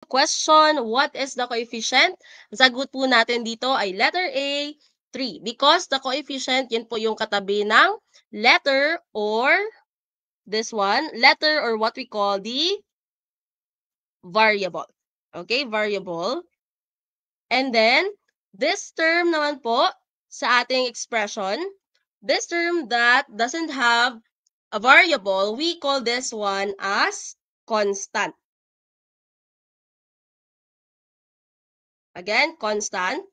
question, what is the coefficient? Ang sagot po natin dito ay letter A, 3. Because the coefficient, yun po yung katabi ng letter or this one, letter or what we call the variable. Okay, variable. And then, this term naman po sa ating expression, this term that doesn't have a variable, we call this one as constant. Again, constant.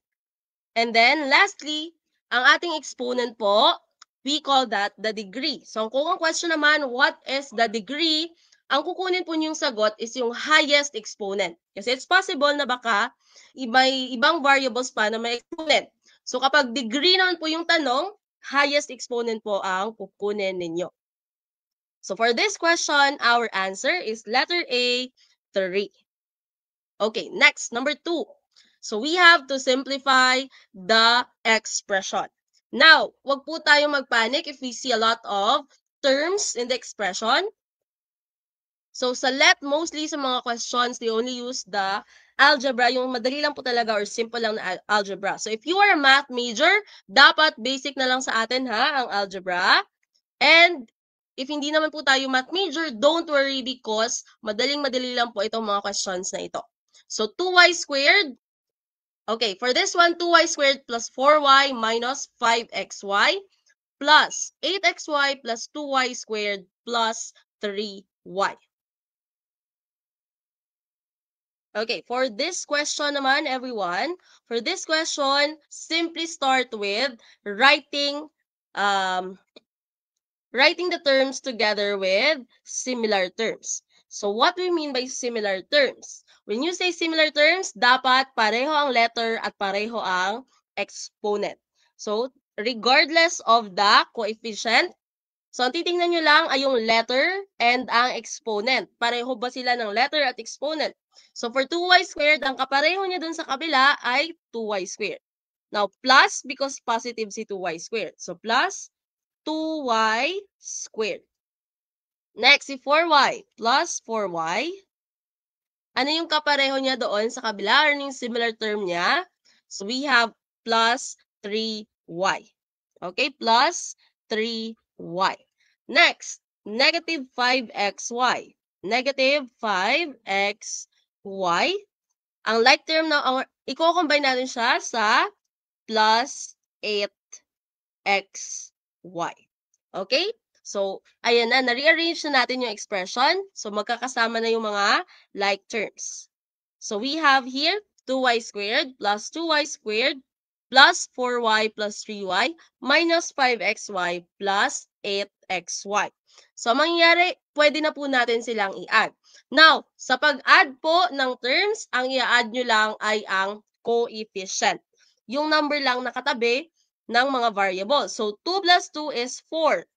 And then, lastly, ang ating exponent po, we call that the degree. So, kung ang question naman, what is the degree? Ang kukunin po niyong sagot is yung highest exponent. Kasi it's possible na baka may ibang variables pa na may exponent. So, kapag degree naman po yung tanong, highest exponent po ang kukunin ninyo. So, for this question, our answer is letter A, 3. Okay, next, number 2. So, we have to simplify the expression. Now, wag po tayong magpanic if we see a lot of terms in the expression. So, sa let, mostly sa mga questions, they only use the algebra, yung madali lang po talaga or simple lang na algebra. So, if you are a math major, dapat basic na lang sa atin ha, ang algebra. And if hindi naman po tayo math major, don't worry because madaling-madali lang po itong mga questions na ito. So, 2y squared. Okay, for this one, 2y squared plus 4y minus 5xy plus 8xy plus 2y squared plus 3y. Okay, for this question naman, everyone, for this question, simply start with writing the terms together with similar terms. So what we mean by similar terms? When you say similar terms, dapat pareho ang letter at pareho ang exponent. So regardless of the coefficient, so ang titingnan nyo lang ay yung letter and ang exponent. Pareho ba sila ng letter at exponent? So for 2y squared, ang kapareho niya dun sa kabila ay 2y squared. Now plus because positive si 2y squared. So plus 2y squared. Next, si 4y plus 4y. Ano yung kapareho niya doon sa kabila or yung similar term niya? So, we have plus 3y. Okay, plus 3y. Next, negative 5xy. Negative 5xy. Ang like term na, i-combine natin siya sa plus 8xy. Okay? So, ayan na, na-rearrange na natin yung expression. So, magkakasama na yung mga like terms. So, we have here 2y squared plus 2y squared plus 4y plus 3y minus 5xy plus 8xy. So, mangyayari, pwede na po natin silang i-add. Now, sa pag-add po ng terms, ang i-add nyo lang ay ang coefficient. Yung number lang nakatabi ng mga variables. So, 2 plus 2 is 4.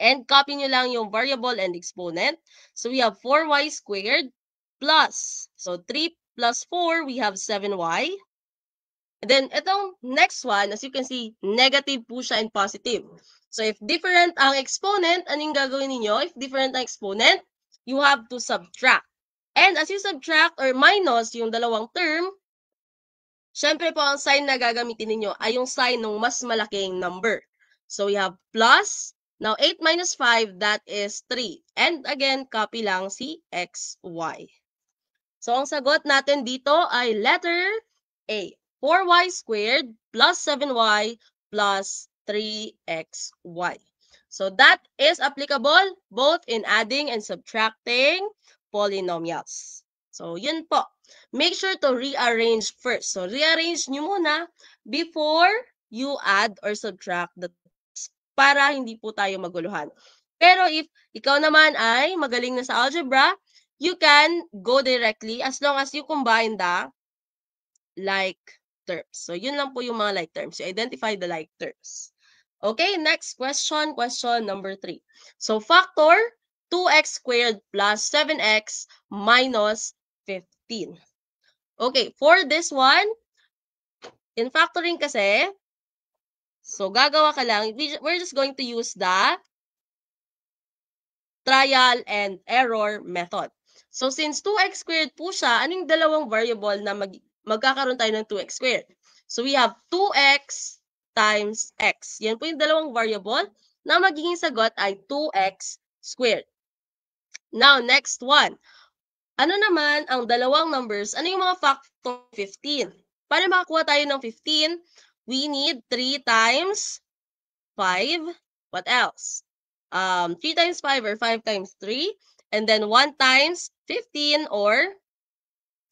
And copy nyo lang yung variable and exponent. So, we have 4y squared plus. So, 3 plus 4, we have 7y. And then, itong next one, as you can see, negative po siya and positive. So, if different ang exponent, anong gagawin niyo? If different ang exponent, you have to subtract. And as you subtract or minus yung dalawang term, syempre po, ang sign na gagamitin ninyo ay yung sign ng mas malaking number. So, we have plus. Now, 8 minus 5, that is 3. And again, copy lang si xy. So, ang sagot natin dito ay letter A. 4y squared plus 7y plus 3xy. So, that is applicable both in adding and subtracting polynomials. So, yun po. Make sure to rearrange first. So, rearrange nyo muna before you add or subtract the para hindi po tayo maguluhan. Pero if ikaw naman ay magaling na sa algebra, you can go directly as long as you combine the like terms. So, yun lang po yung mga like terms. You identify the like terms. Okay, next question. Question number 3. So, factor 2x squared plus 7x minus 15. Okay, for this one, in factoring kasi, so gagawa ka lang, we're just going to use the trial and error method. So, since 2x squared po siya, ano yung dalawang variable na magkakaroon tayo ng 2x squared? So, we have 2x times x. Yan po yung dalawang variable na magiging sagot ay 2x squared. Now, next one. Ano naman ang dalawang numbers? Ano yung mga factor 15? Para makakuha tayo ng 15, we need 3 times 5. What else? 3 times 5 or 5 times 3. And then 1 times 15 or,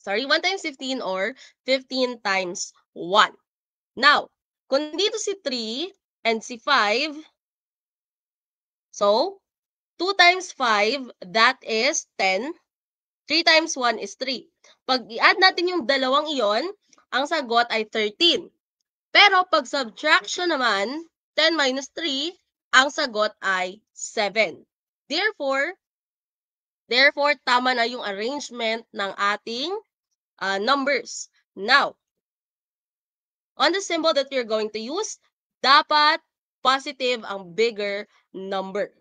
1 times 15 or 15 times 1. Now, kung dito si 3 and si 5, so, 2 times 5, that is 10. 3 times 1 is 3. Pag i-add natin yung dalawang iyon, ang sagot ay 13. Pero pag subtraction naman, 10 minus 3, ang sagot ay 7. Therefore, tama na yung arrangement ng ating numbers. Now, on the symbol that we're going to use, dapat positive ang bigger number.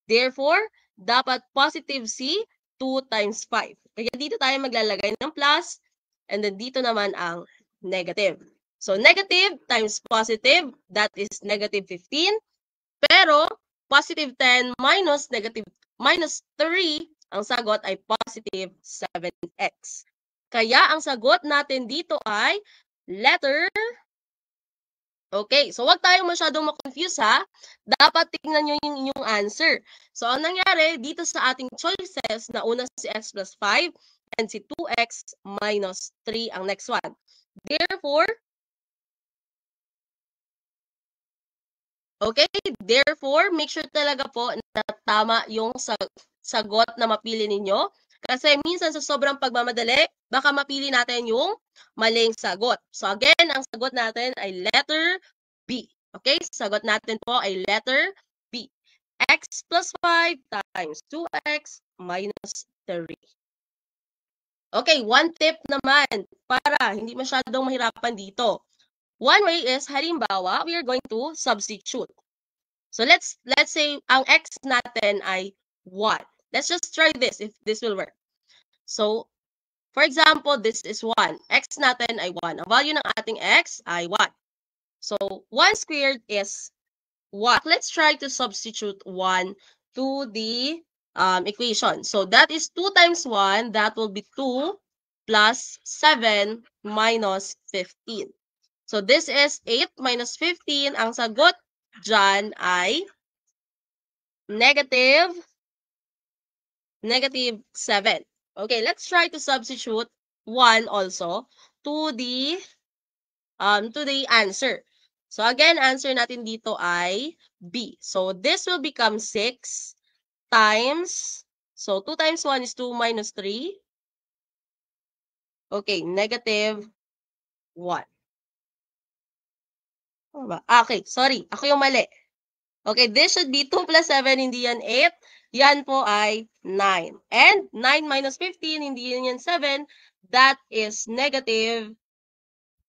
Therefore, dapat positive si 2 times 5. Kaya dito tayo maglalagay ng plus, and then dito naman ang negative. So, negative times positive, that is negative 15. Pero, positive 10 minus negative minus 3, ang sagot ay positive 7x. Kaya ang sagot natin dito ay letter. Okay, so wag tayong masyadong ma-confuse ha. Dapat tingnan nyo yung inyong answer. So, ang nangyari dito sa ating choices, na una si x plus 5 and si 2x minus 3 ang next one. Therefore, make sure talaga po na tama yung sagot na mapili ninyo. Kasi minsan sa sobrang pagmamadali, baka mapili natin yung maling sagot. So again, ang sagot natin ay letter B. Okay? Sagot natin po ay letter B. X plus 5 times 2x minus 3. Okay, one tip naman para hindi masyadong mahirapan dito. One way is, halimbawa, we are going to substitute. So let's say ang x natin ay 1. Let's just try this if this will work. So, for example, this is 1. X natin ay 1. Ang value ng ating x ay 1. So, 1 squared is 1. Let's try to substitute 1 to the equation. So, that is 2 times 1. That will be 2 plus 7 minus 15. So, this is 8 minus 15. Ang sagot dyan ay negative 7. Okay, let's try to substitute 1 also to the answer. So again, answer natin dito ay B. So this will become 6 times, so 2 times 1 is 2 minus 3. Okay, negative 1. Okay, sorry. Ako yung mali. Okay, this should be 2 plus 7, hindi yan 8. Yan po ay 9. And 9 minus 15, hindi yan 7. That is negative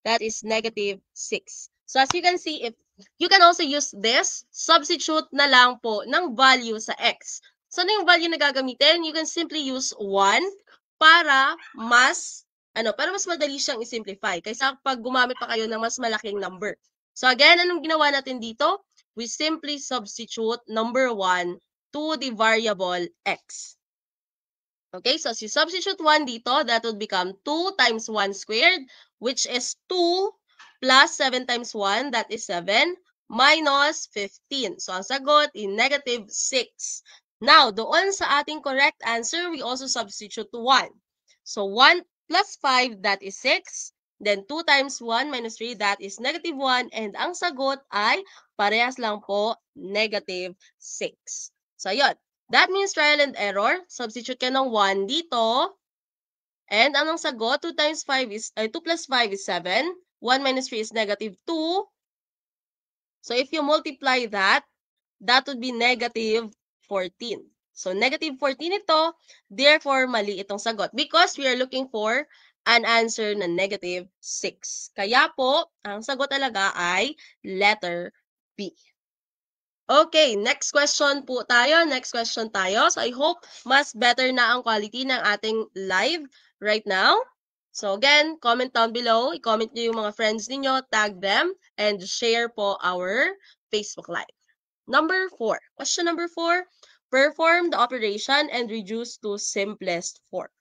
6. So as you can see, if you can also use this, substitute na lang po ng value sa x. So ano yung value na gagamitin? You can simply use 1 para mas madali siyang i-simplify kaysa pag gumamit pa kayo ng mas malaking number. So again, anong ginawa natin dito? We simply substitute number 1 to the variable x. Okay, so as you substitute 1 dito, that would become 2 times 1 squared, which is 2 plus 7 times 1, that is 7, minus 15. So ang sagot is negative 6. Now, doon sa ating correct answer, we also substitute 1. So 1 plus 5, that is 6. Then 2 times 1 minus 3, that is negative 1. And ang sagot ay parehas lang po, negative 6. So yun. That means trial and error. Substitute ka ng 1 dito. And ang sagot, 2 plus 5 is 7. 1 minus 3 is negative 2. So if you multiply that, that would be negative 14. So negative 14 ito, therefore mali itong sagot because we are looking for an answer na negative 6. Kaya po, ang sagot talaga ay letter B. Okay, next question po tayo. Next question tayo. So I hope mas better na ang quality ng ating live right now. So again, comment down below. I-comment nyo yung mga friends ninyo, tag them, and share po our Facebook Live. Number 4. Question number 4. Perform the operation and reduce to simplest form.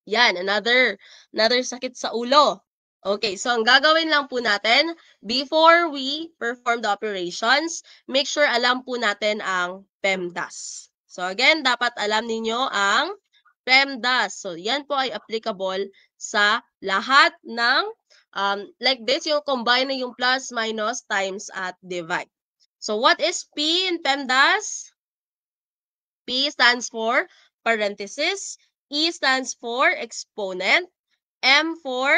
Yan, another sakit sa ulo. Okay, so ang gagawin lang po natin, before we perform the operations, make sure alam po natin ang PEMDAS. So again, dapat alam ninyo ang PEMDAS. So yan po ay applicable sa lahat ng, like this, yung combine na yung plus, minus, times, at divide. So what is P in PEMDAS? P stands for parenthesis, E stands for exponent, M for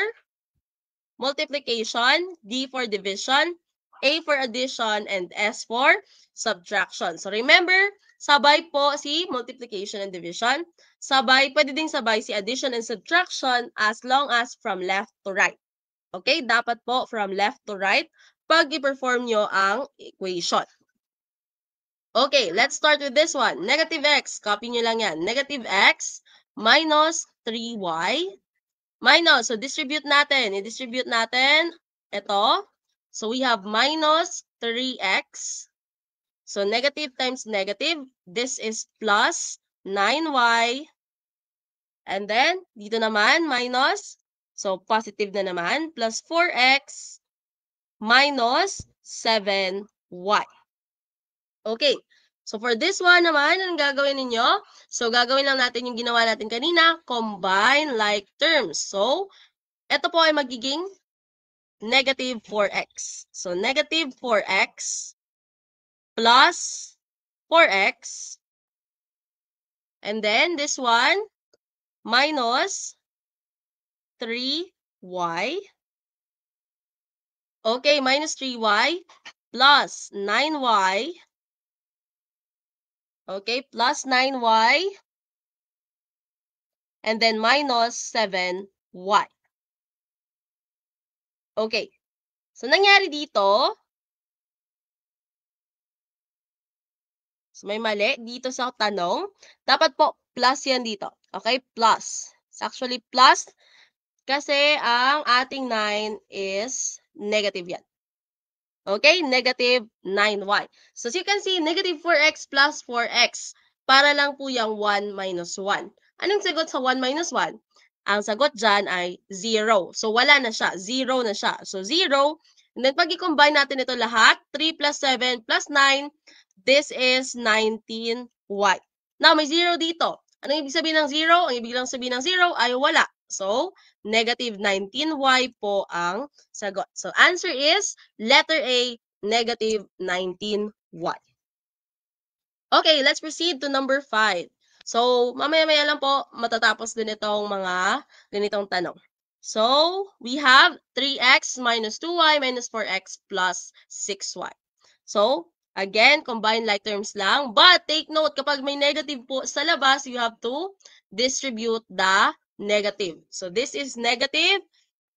multiplication, D for division, A for addition, and S for subtraction. So remember, sabay po si multiplication and division. Sabay, pwede ding sabay si addition and subtraction as long as from left to right. Okay, dapat po from left to right pag i-perform nyo ang equation. Okay, let's start with this one. Negative x, copy nyo lang yan. Negative x minus 3y minus, so distribute natin. I-distribute natin ito. So we have minus 3x. So negative times negative. This is plus 9y. And then, dito naman, minus. So positive na naman. Plus 4x minus 7y. Okay. So for this one naman, anong gagawin ninyo? So gagawin lang natin yung ginawa natin kanina, combine like terms. So ito po ay magiging negative 4x. So negative 4x plus 4x. And then this one minus 3y. Okay, minus 3y plus 9y. Okay, plus 9y. And then minus 7y. Okay. So, nangyari dito, so may mali dito sa tanong. Dapat po plus yan dito. Okay, plus. It's actually plus kasi ang ating 9 is negative yan. Okay, negative 9y. So, as you can see, negative 4x plus 4x. Para lang po yung 1 minus 1. Anong sagot sa 1 minus 1? Ang sagot dyan ay 0. So, wala na siya. 0 na siya. So, 0. And then, pag i-combine natin ito lahat, 3 plus 7 plus 9, this is 19y. Now, may 0 dito. Anong ibig sabihin ng 0? Ang ibig lang sabihin ng 0 ay wala. So, negative 19y po ang sagot. So, answer is letter A, negative 19y. Okay, let's proceed to number 5. So, mamaya-maya lang po matatapos din itong mga ganitong tanong. So, we have 3x minus 2y minus 4x plus 6y. So, again, combine like terms lang. But take note, kapag may negative po sa labas, you have to distribute the negative. So, this is negative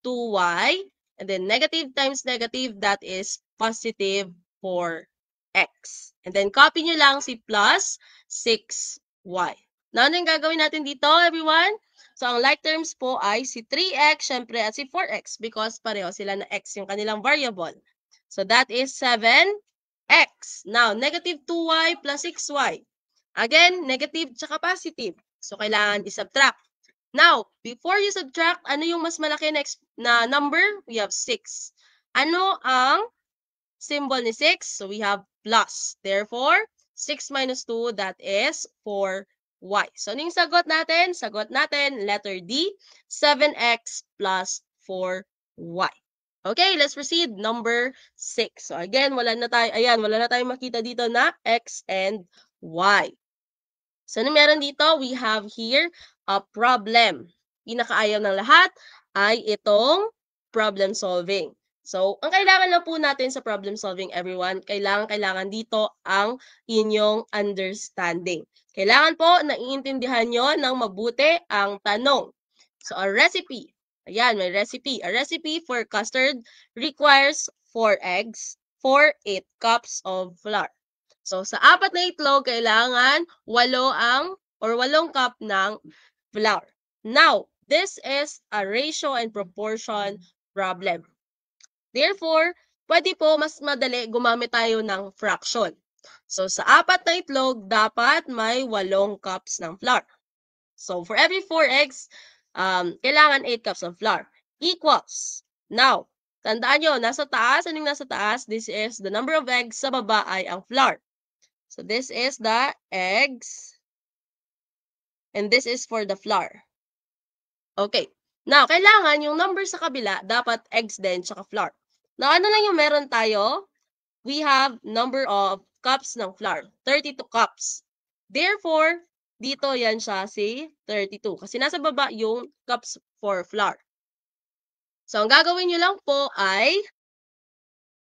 2y. And then negative times negative, that is positive 4x. And then copy nyo lang si plus 6y. Now, ano yung gagawin natin dito, everyone? So, ang like terms po ay si 3x, syempre, at si 4x because pareho sila na x yung kanilang variable. So, that is 7x. Now, negative 2y plus 6y. Again, negative tsaka positive. So, kailangan i-subtract. Now, before you subtract, ano yung mas malaki na number? We have 6. Ano ang symbol ni 6? So, we have plus. Therefore, 6 minus 2, that is 4y. So, ano yung sagot natin? Sagot natin, letter D, 7x plus 4y. Okay, let's proceed. Number 6. So, again, wala na tayong makita dito na x and y. So, ano meron dito? We have here a problem. Pinakaayaw ng lahat ay itong problem solving. So, ang kailangan lang po natin sa problem solving, everyone, kailangan dito ang inyong understanding. Kailangan po na iintindihan nyo ng mabuti ang tanong. So, a recipe. Ayan, may recipe. A recipe for custard requires 4 eggs for 8 cups of flour. So, sa 4 na itlog, kailangan 8 cup ng flour. Now, this is a ratio and proportion problem. Therefore, pwede po mas madali gumamit tayo ng fraction. So, sa 4 na itlog, dapat may 8 cups ng flour. So, for every 4 eggs, kailangan 8 cups of flour. Equals. Now, tandaan nyo, nasa taas, anong nasa taas? This is the number of eggs, sa baba ay ang flour. So, this is the eggs, and this is for the flour. Okay. Now, kailangan yung number sa kabila, dapat eggs din, tsaka flour. Now, ano lang yung meron tayo? We have number of cups ng flour, 32 cups. Therefore, dito yan siya si 32 kasi nasa baba yung cups for flour. So, ang gagawin nyo lang po ay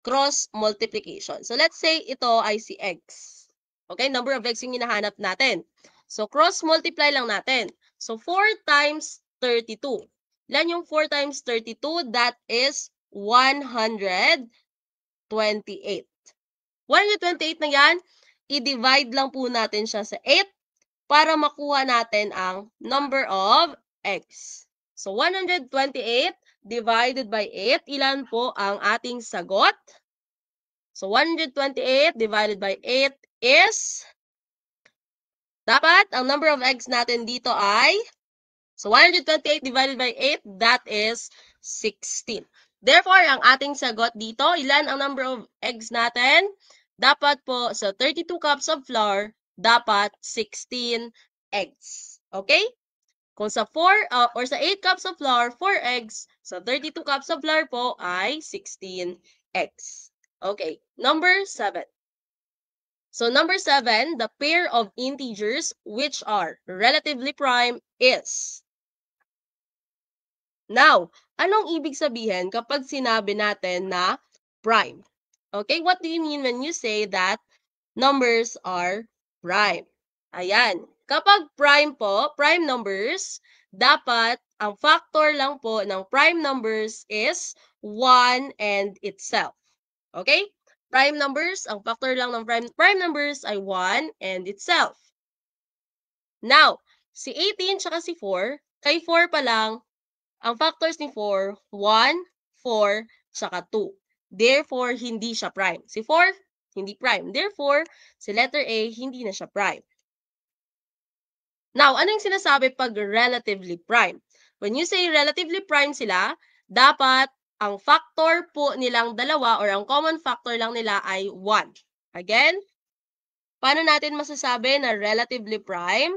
cross multiplication. So, let's say ito ay si eggs. Okay, number of eggs yung hinahanap natin. So, cross multiply lang natin. So, 4 times 32. Ilan yung 4 times 32? That is 128. 128 na yan, i-divide lang po natin siya sa 8 para makuha natin ang number of eggs. So, 128 divided by 8, ilan po ang ating sagot? So, 128 divided by 8 is, dapat ang number of eggs natin dito ay, so 128 divided by 8, that is 16. Therefore, ang ating sagot dito, ilan ang number of eggs natin? Dapat po sa 32 cups of flour, dapat 16 eggs. Okay? Kung sa 4 or sa 8 cups of flour, 4 eggs, sa 32 cups of flour po ay 16 eggs. Okay, number 7. So number 7, the pair of integers which are relatively prime is. Now, anong ibig sabihin kapag sinabi natin na prime? Okay, what do you mean when you say that numbers are prime? Ayan, kapag prime po, prime numbers, dapat ang factor lang po ng prime numbers is 1 and itself. Okay? Prime numbers, ang factor lang ng prime numbers ay 1 and itself. Now, si 18 tsaka si 4, kay 4 pa lang, ang factors ni 4, 1, 4, tsaka 2. Therefore, hindi siya prime. Si 4, hindi prime. Therefore, si letter A, hindi na siya prime. Now, ano yung sinasabi pag relatively prime? When you say relatively prime sila, dapat ang factor po nilang dalawa or ang common factor lang nila ay 1. Again, paano natin masasabi na relatively prime?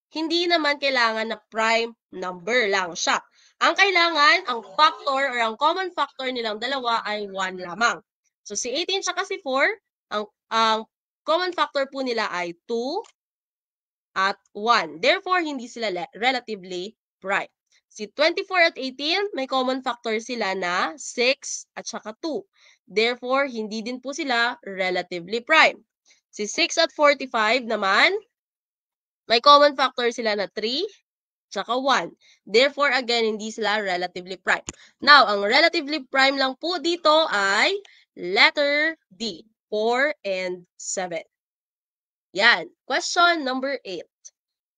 Hindi naman kailangan na prime number lang siya. Ang kailangan, ang factor or ang common factor nilang dalawa ay 1 lamang. So, si 18 tsaka si 4, ang common factor po nila ay 2 at 1. Therefore, hindi sila relatively prime. Si 24 at 18, may common factor sila na 6 at saka 2. Therefore, hindi din po sila relatively prime. Si 6 at 45 naman, may common factor sila na 3 tsaka 1. Therefore, again, hindi sila relatively prime. Now, ang relatively prime lang po dito ay letter D, 4 and 7. Yan. Question number 8.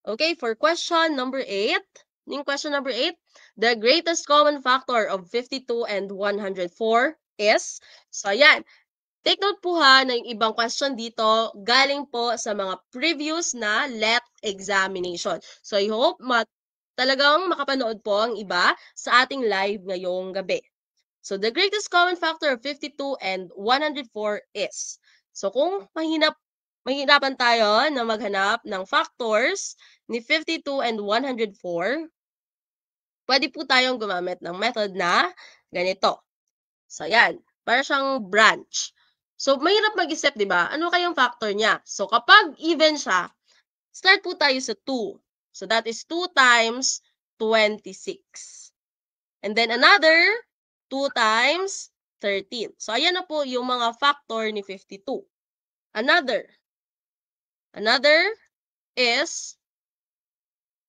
Okay, for question number 8, yung question number 8, the greatest common factor of 52 and 104 is, so yan, take note po ha na yung ibang question dito galing po sa mga previous na LET examination. So I hope talagang makapanood po ang iba sa ating live ngayong gabi. So the greatest common factor of 52 and 104 is, so kung mahirapan tayo na maghanap ng factors ni 52 and 104, pwede po tayong gumamit ng method na ganito. So, yan. Para siyang branch. So, mahirap mag-isip, di ba? Ano kayang factor niya? So, kapag even siya, start po tayo sa 2. So, that is 2 times 26. And then another 2 times 13. So, ayan na po yung mga factor ni 52. Another is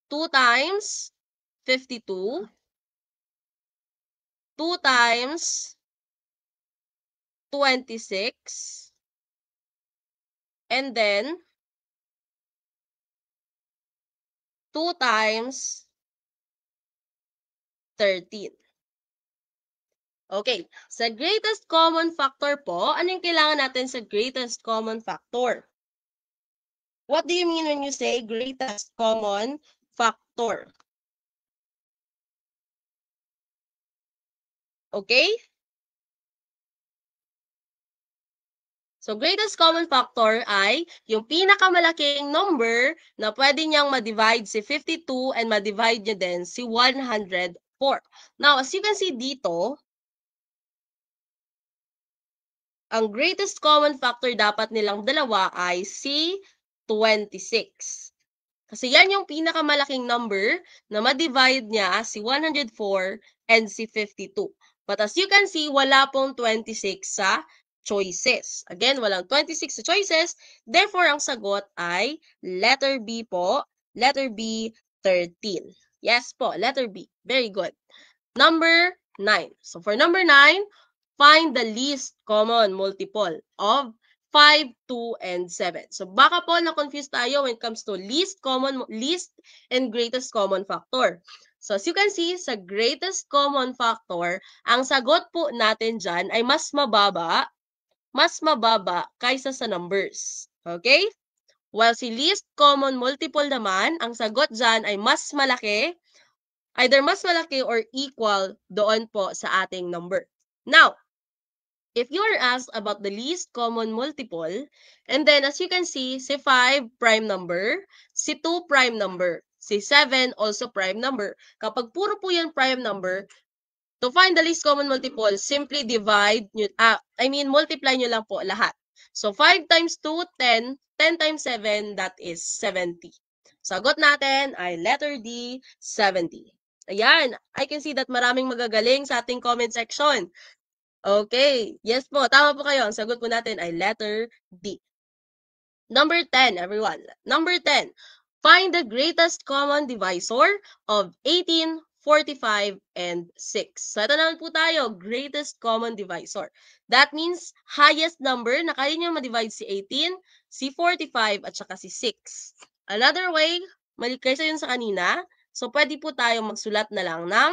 2 times 52, 2 times 26, and then 2 times 13. Okay, sa greatest common factor po, ano yung kailangan natin sa greatest common factor? What do you mean when you say greatest common factor? Okay? So, greatest common factor ay yung pinakamalaking number na pwede niyang ma-divide si 52 and ma-divide niya din si 104. Now, as you can see dito, ang greatest common factor dapat nilang dalawa ay si 26. Kasi yan yung pinakamalaking number na ma-divide niya si 104 and si 52. But as you can see, wala pong 26 sa choices. Again, walang 26 sa choices. Therefore, ang sagot ay letter B po. Letter B, 13. Yes po, letter B. Very good. Number 9. So for number 9, find the least common multiple of 5, 2, and 7. So baka po na-confuse tayo when it comes to least and greatest common factor. So as you can see, sa greatest common factor, ang sagot po natin dyan ay mas mababa kaysa sa numbers. Okay? While si least common multiple naman, ang sagot dyan ay mas malaki, either mas malaki or equal doon po sa ating number. Now, if you are asked about the least common multiple, and then as you can see, si 5 prime number, si 2 prime number, si 7 also prime number. Kapag puro po yan prime number, to find the least common multiple, simply multiply nyo lang po lahat. So 5 times 2, 10. 10 times 7, that is 70. Sagot natin ay letter D, 70. Ayan, I can see that maraming magagaling sa ating comment section. Okay. Yes po, tama po kayo. Ang sagot po natin ay letter D. Number 10, everyone. Number 10. Find the greatest common divisor of 18, 45, and 6. So, ito naman po tayo, greatest common divisor. That means, highest number na kaya nyo ma-divide si 18, si 45, at saka si 6. Another way, mali kaysa yun sa kanina, so pwede po tayo magsulat na lang ng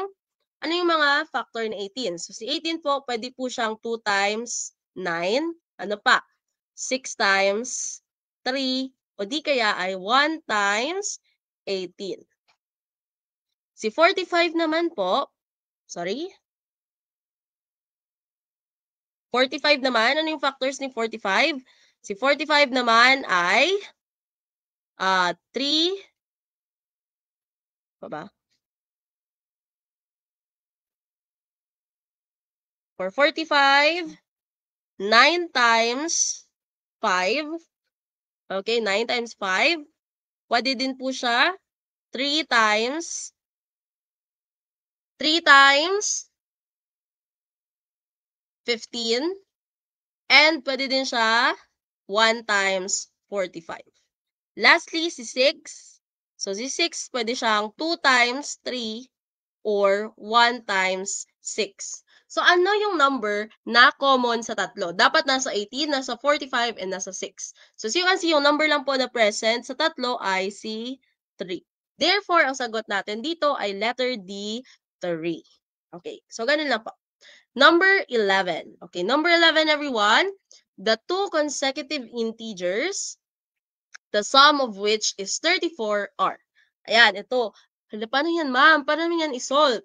ano yung mga factor na 18? So, si 18 po, pwede po siyang 2 times 9. Ano pa? 6 times 3. O di kaya ay 1 times 18. Si 45 naman po, 45 naman, ano yung factors ni 45? Si 45 naman ay 3, pa ba? For 45, 9 times 5. Okay, 9 times 5. Pwede din po siya 3 times 15. And pwede din siya 1 times 45. Lastly, si 6. So, si 6, pwede siyang 2 times 3 or 1 times 6. So, ano yung number na common sa tatlo? Dapat nasa 18, nasa 45, and nasa 6. So, as you can see, yung number lang po na present sa tatlo ay si 3. Therefore, ang sagot natin dito ay letter D, 3. Okay, so ganun lang po. Number 11. Okay, number 11, everyone. The two consecutive integers, the sum of which is 34 are. Ayan, ito. Hala, paano yan, ma'am? Paano yan i-solve?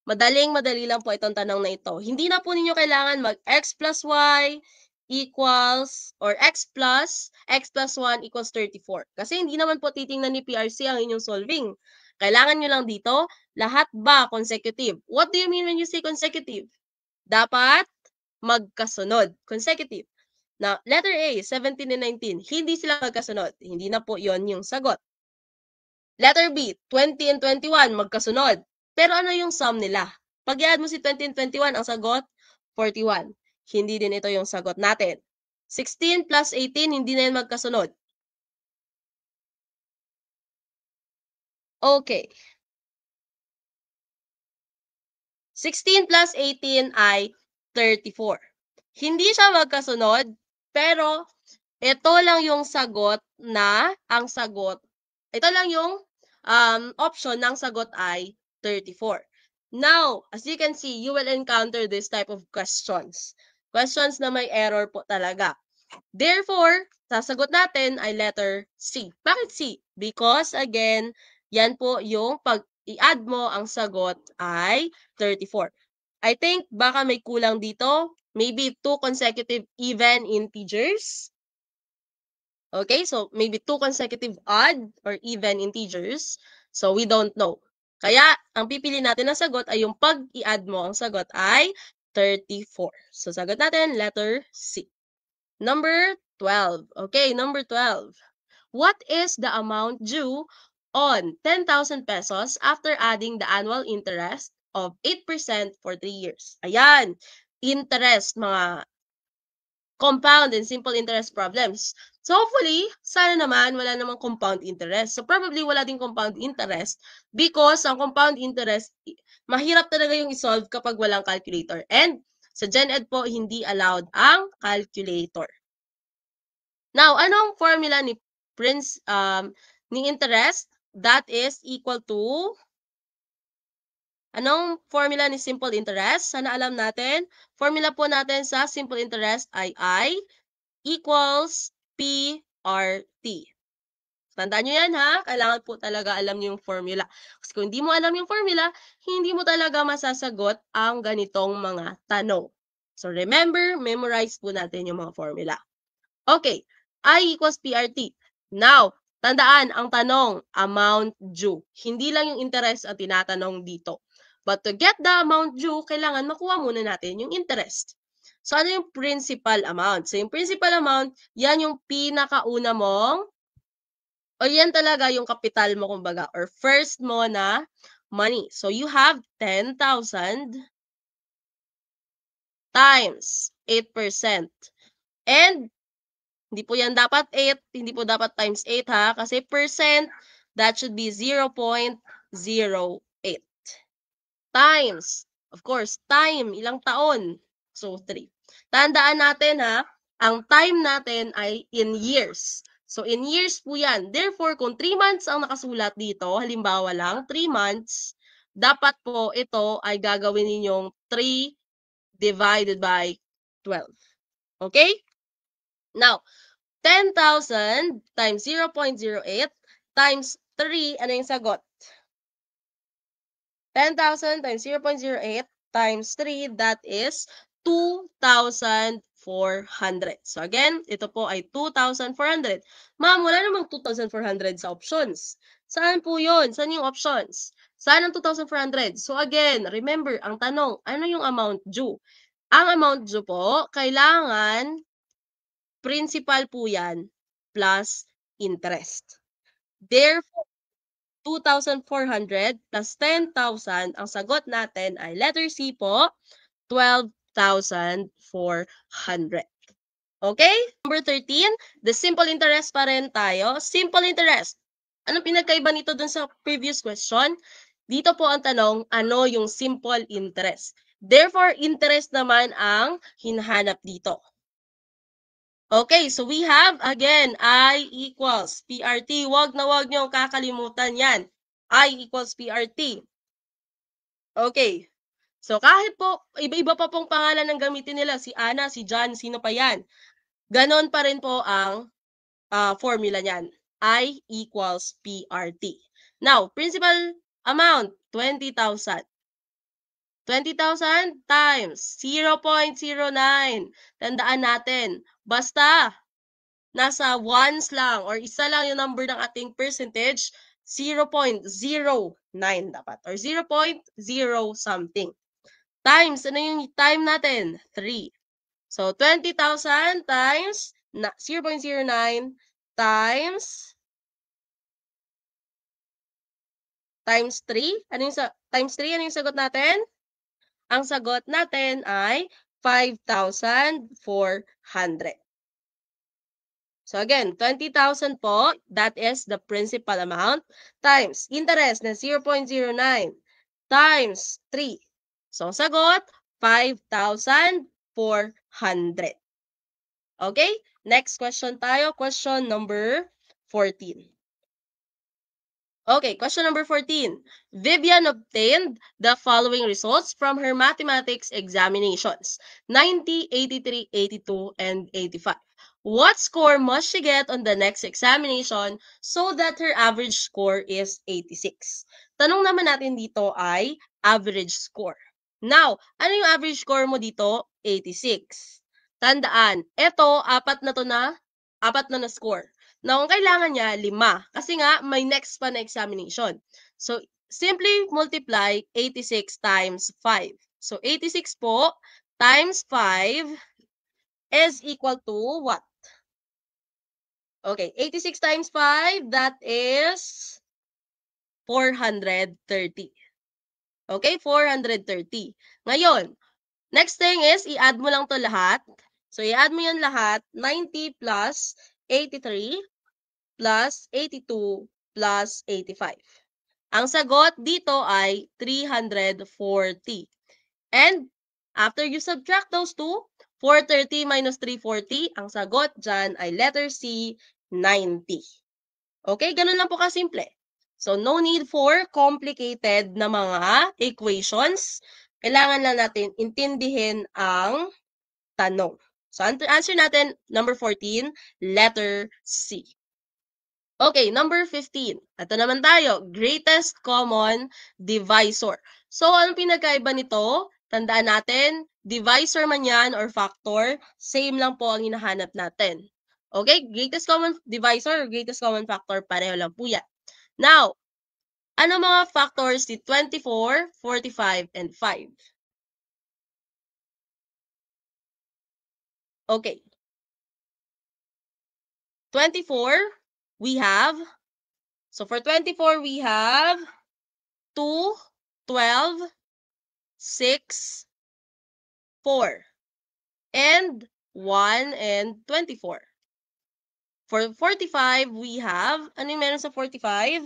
Madali lang po itong tanong na ito. Hindi na po ninyo kailangan mag-x plus y equals, or x plus 1 equals 34. Kasi hindi naman po titingnan ni PRC ang inyong solving. Kailangan nyo lang dito, lahat ba consecutive? What do you mean when you say consecutive? Dapat magkasunod. Consecutive. Now, letter A, 17 and 19. Hindi sila magkasunod. Hindi na po yon yung sagot. Letter B, 20 and 21. Magkasunod. Pero ano yung sum nila? Pag i-add mo si 20 and 21, ang sagot, 41. Hindi din ito yung sagot natin. 16 plus 18, hindi na yan magkasunod. Okay. 16 plus 18 ay 34. Hindi siya magkasunod, pero ito lang yung sagot na ito lang yung option ng sagot ay 34. Now, as you can see, you will encounter this type of questions. Questions na may error po talaga. Therefore, sasagot natin ay letter C. Bakit C? Because, again, yan po yung pag i-add mo ang sagot ay 34. I think baka may kulang dito. Maybe 2 consecutive even integers. Okay, so maybe 2 consecutive odd or even integers. So we don't know. Kaya, ang pipili natin na sagot ay yung pag i-add mo ang sagot ay 34. So sagot natin, letter C. Number 12. Okay, number 12. What is the amount due on 10,000 pesos after adding the annual interest of 8% for 3 years? Ayan, interest, mga compound and simple interest problems. So hopefully, sana naman wala namang compound interest. So probably wala ding compound interest because ang compound interest, mahirap talaga yung isolve kapag walang calculator. And sa Gen Ed po, hindi allowed ang calculator. Now, anong formula ni ni interest? That is equal to, anong formula ni simple interest? Sana alam natin. Formula po natin sa simple interest ay I equals PRT. Tandaan nyo yan ha. Kailangan po talaga alam nyo yung formula. Kasi kung hindi mo alam yung formula, hindi mo talaga masasagot ang ganitong mga tanong. So remember, memorize po natin yung mga formula. Okay. I equals PRT. Now, tandaan, ang tanong, amount due. Hindi lang yung interest ang tinatanong dito. But to get the amount due, kailangan makuha muna natin yung interest. So, ano yung principal amount? So, yung principal amount, yan yung pinakauna mong, o yan talaga yung kapital mo, kumbaga, or first mo na money. So, you have 10,000 times 8%. And hindi po yan dapat 8, hindi po dapat times 8 ha, kasi percent, that should be 0.08. Times, of course, time, ilang taon? So, 3. Tandaan natin ha, ang time natin ay in years. So, in years po yan. Therefore, kung 3 months ang nakasulat dito, halimbawa lang, 3 months, dapat po ito ay gagawin ninyong 3 divided by 12. Okay? Now, 10,000 times 0.08 times 3, ano yung sagot? 10,000 times 0.08 times 3, that is 2,400. So again, ito po ay 2,400. Ma'am, wala namang 2,400 sa options. Saan po yun? Saan yung options? Saan ang 2,400? So again, remember, ang tanong, ano yung amount due? Ang amount due po, kailangan principal po yan plus interest. Therefore, 2,400 plus 10,000, ang sagot natin ay letter C po, 12,400. Okay? Number 13, the simple interest pa rin tayo. Simple interest. Anong pinagkaiba nito dun sa previous question? Dito po ang tanong, ano yung simple interest? Therefore, interest naman ang hinahanap dito. Okay, so we have, again, I equals PRT. Wag na wag niyong kakalimutan yan. I equals PRT. Okay. So kahit po, iba-iba pa pong pangalan ng gamitin nila. Si Ana, si John, sino pa yan. Ganon pa rin po ang formula niyan. I equals PRT. Now, principal amount, 20,000. 20,000 times 0.09. Tandaan natin, basta nasa ones lang or isa lang yung number ng ating percentage, 0.09 dapat or 0.0 something. Times, ano yung time natin? 3. So, 20,000 times 0.09 times 3. Ano yung times 3? Ano yung sagot natin? Ang sagot natin ay 5,400. So again, 20,000 po, that is the principal amount, times interest na 0.09 times 3. So sagot, 5,400. Okay? Next question tayo, question number 14. Okay, question number 14. Vivian obtained the following results from her mathematics examinations: 90, 83, 82, and 85. What score must she get on the next examination so that her average score is 86? Tanong naman natin dito ay average score. Now, ano yung average score mo dito? 86. Tandaan, eto, apat na score. Now, ang kailangan niya, 5. Kasi nga, may next pa na examination. So, simply multiply 86 times 5. So, 86 po times 5 is equal to what? Okay, 86 times 5, that is 430. Okay, 430. Ngayon, next thing is, i-add mo lang to lahat. So, i-add mo yan lahat, 90 plus 83 plus 82 plus 85. Ang sagot dito ay 340. And after you subtract those two, 430 minus 340, ang sagot dyan ay letter C, 90. Okay, ganun lang po kasimple. So, no need for complicated na mga equations. Kailangan lang natin intindihin ang tanong. So, answer natin, number 14, letter C. Okay, number 15. Ito naman tayo, greatest common divisor. So, anong pinagkaiba nito? Tandaan natin, divisor man yan or factor, same lang po ang hinahanap natin. Okay, greatest common divisor or greatest common factor, pareho lang po yan. Now, ano mga factors ni 24, 45, and 5? Okay. 24, we have, so for 24, we have 2, 12, 6, 4, and 1, and 24. For 45, we have, ano yung meron sa 45?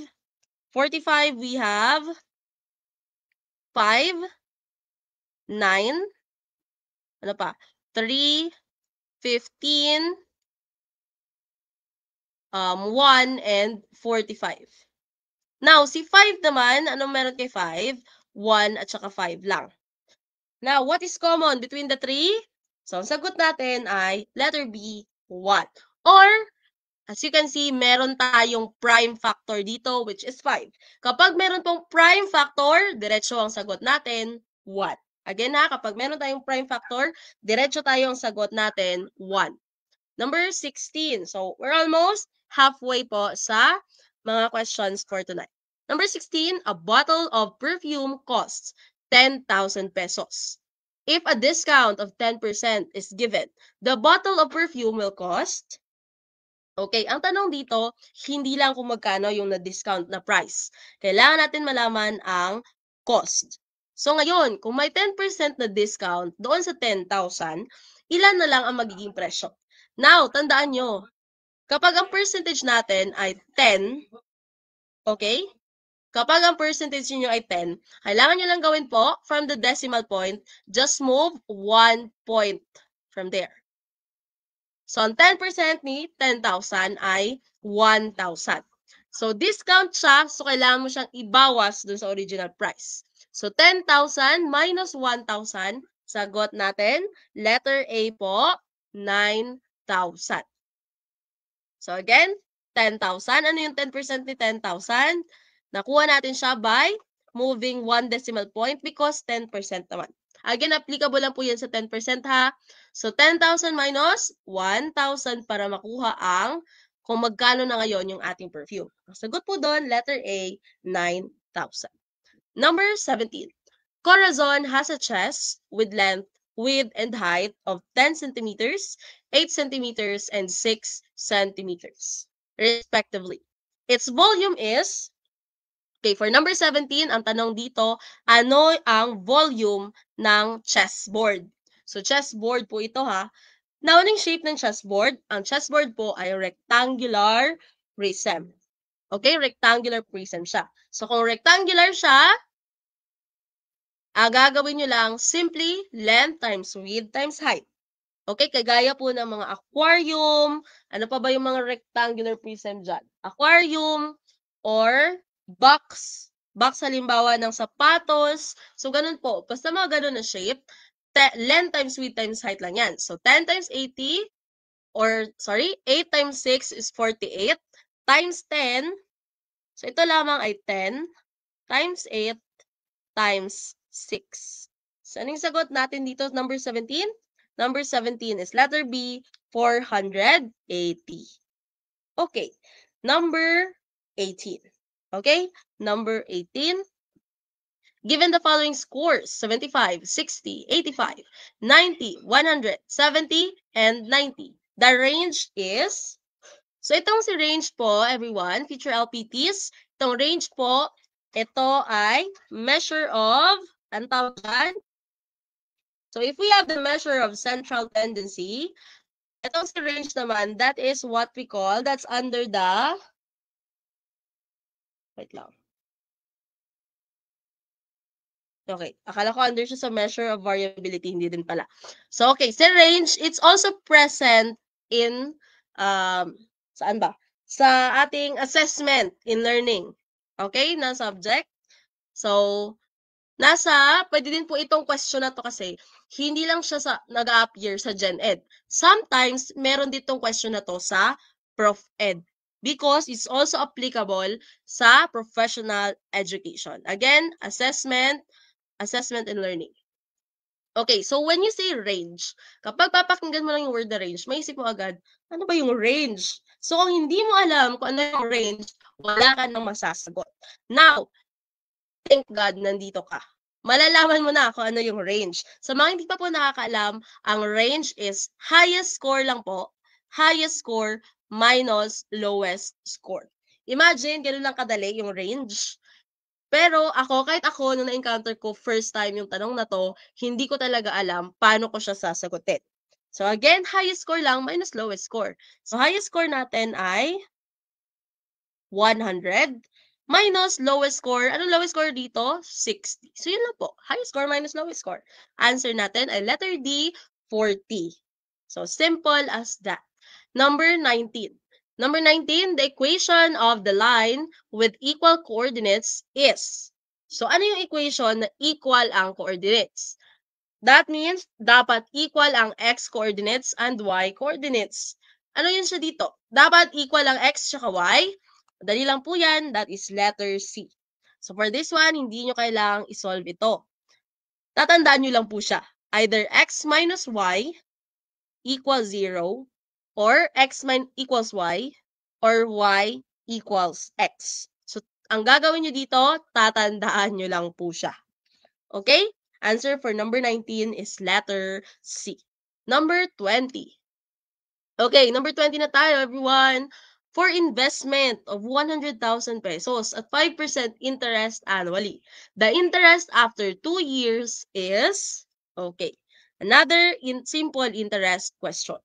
45, we have 5, 9, ano pa? 3, 15, 1, and 45. Now, si 5 naman, anong meron kay 5? 1 at saka 5 lang. Now, what is common between the 3? So, ang sagot natin ay letter B, 1. Or, as you can see, meron tayong prime factor dito, which is 5. Kapag meron pong prime factor, diretso ang sagot natin, 1. Again ha, kapag meron tayong prime factor, diretso tayo ang sagot natin, 1. Number 16. So, we're almost halfway po sa mga questions for tonight. Number 16, a bottle of perfume costs 10,000 pesos. If a discount of 10% is given, the bottle of perfume will cost. Okay, ang tanong dito, hindi lang kung magkano yung na-discount na price. Kailangan natin malaman ang cost. So ngayon, kung may 10% na discount doon sa 10,000, ilan na lang ang magiging presyo? Now, tandaan nyo, kapag ang percentage natin ay 10, okay? Kapag ang percentage niyo ay 10, kailangan nyo lang gawin po, from the decimal point, just move 1 point from there. So, ang 10% ni 10,000 ay 1,000. So, discount siya, so kailangan mo siyang ibawas dun sa original price. So, 10,000 minus 1,000, sagot natin, letter A po, 9,000. So, again, 10,000. Ano yung 10% ni 10,000? Nakuha natin siya by moving 1 decimal point because 10% naman. Again, applicable lang po yan sa 10% ha. So, 10,000 minus 1,000 para makuha ang kung magkano na ngayon yung ating perfume. Ang sagot po doon, letter A, 9,000. Number 17. Corazon has a chest with length, width, and height of 10 centimeters, 8 centimeters, and 6 centimeters, respectively. Its volume is, okay, for number 17, ang tanong dito, ano ang volume ng chessboard? So, chessboard po ito ha. Now, anong shape ng chessboard? Ang chessboard po ay rectangular prism. Okay, rectangular prism siya. So, kung rectangular siya, gagawin nyo lang simply length times width times height. Okay, kagaya po ng mga aquarium, ano pa ba yung mga rectangular prism dyan? Aquarium or box. Box halimbawa ng sapatos. So, ganun po. Basta mga ganun na shape, length times width times height lang yan. So, 10 times 80, or sorry, 8 times 6 is 48, times 10, so ito lamang ay 10, times 8, times 6. So, anong sagot natin dito? Number 17? Number 17 is letter B, 480. Okay. Number 18. Okay? Number 18. Given the following scores, 75, 60, 85, 90, 100, 70, and 90. The range is, so itong si range po, everyone, future LPTs, itong range po, ito ay measure of, ang tawag dyan? So if we have the measure of central tendency, itong si range naman, that is what we call, that's under the, wait lang. Okay, akala ko under siya sa measure of variability, hindi din pala. So okay, sa range, it's also present in, saan ba? Sa ating assessment in learning. Okay, na subject. So, pwede din po itong question na to kasi, hindi lang siya nag-a-appear sa Gen Ed. Sometimes, meron ditong question na to sa Prof Ed because it's also applicable sa professional education. Again, assessment and learning. Okay, so when you say range, kapag papakinggan mo lang yung word na range, maisip mo agad, ano ba yung range? So, kung hindi mo alam kung ano yung range, wala ka nang masasagot. Now, thank God, nandito ka. Malalaman mo na kung ano yung range. Sa mga hindi pa po nakakaalam, ang range is highest score lang po. Highest score minus lowest score. Imagine, ganun lang kadali yung range. Pero kahit ako, nung na-encounter ko first time yung tanong na to, hindi ko talaga alam paano ko siya sasagutin. So again, highest score lang minus lowest score. So highest score natin ay 100 minus lowest score. Anong lowest score dito? 60. So yun lang po. Highest score minus lowest score. Answer natin ay letter D, 40. So simple as that. Number 19. Number 19, the equation of the line with equal coordinates is. So, ano yung equation na equal ang coordinates? That means, dapat equal ang x coordinates and y coordinates. Ano yun siya dito? Dapat equal ang x tsaka y. Dali lang po yan, that is letter C. So, for this one, hindi nyo kailangang isolve ito. Tatandaan nyo lang po siya. Either x minus y equals 0, or x equals y, or y equals x. So, ang gagawin nyo dito, tatandaan nyo lang po siya. Okay? Answer for number 19 is letter C. Number 20. Okay, number 20 na tayo, everyone. For investment of 100,000 pesos at 5% interest annually. The interest after 2 years is, okay, another simple interest question.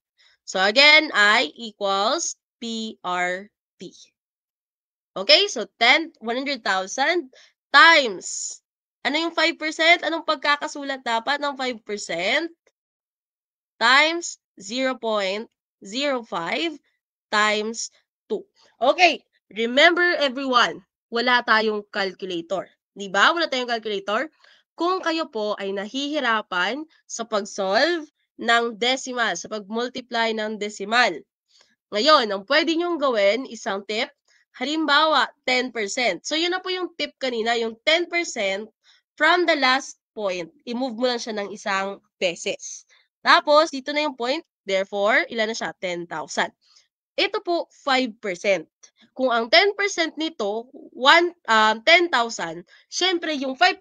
So again, I equals PRT. Okay, so 100,000 times, ano yung 5%? Anong pagkakasulat dapat ng 5%? Times 0.05 times 2. Okay, remember everyone, wala tayong calculator. Di ba? Wala tayong calculator. Kung kayo po ay nahihirapan sa pag-solve ng decimal, sa pag-multiply ng decimal. Ngayon, ang pwede nyong gawin, isang tip, halimbawa, 10%. So, yun na po yung tip kanina, yung 10% from the last point, i-move mo lang siya ng isang beses. Tapos, dito na yung point, therefore, ilan na siya? 10,000. Ito po, 5%. Kung ang 10% nito, 10,000, syempre yung 5%,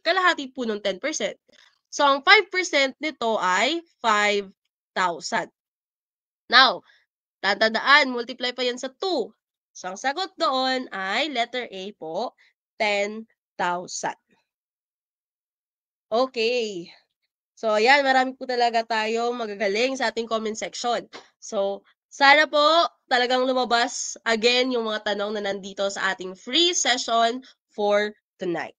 kalahati po ng 10%. So, ang 5% nito ay 5,000. Now, tatandaan, multiply pa yan sa 2. So, ang sagot doon ay letter A po, 10,000. Okay. So, ayan, marami po talaga tayong magagaling sa ating comment section. So, sana po talagang lumabas again yung mga tanong na nandito sa ating free session for tonight.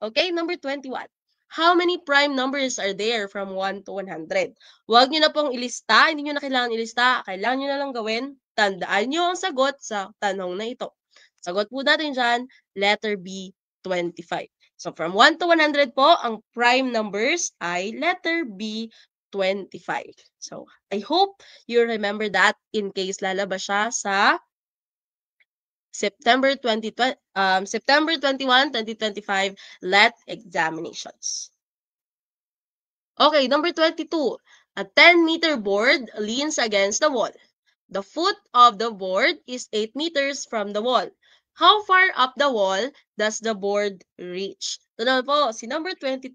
Okay, number 21. how many prime numbers are there from 1 to 100? Huwag nyo na pong ilista, hindi nyo na kailangan ilista. Kailangan nyo na lang gawin, tandaan nyo ang sagot sa tanong na ito. Sagot po natin dyan, letter B, 25. So from 1 to 100 po, ang prime numbers ay letter B, 25. So I hope you remember that in case lalabas siya sa September 21, 2025 LET examinations. Okay, number 22. A 10-meter board leans against the wall. The foot of the board is 8 meters from the wall. How far up the wall does the board reach? Ito na po, si number 22,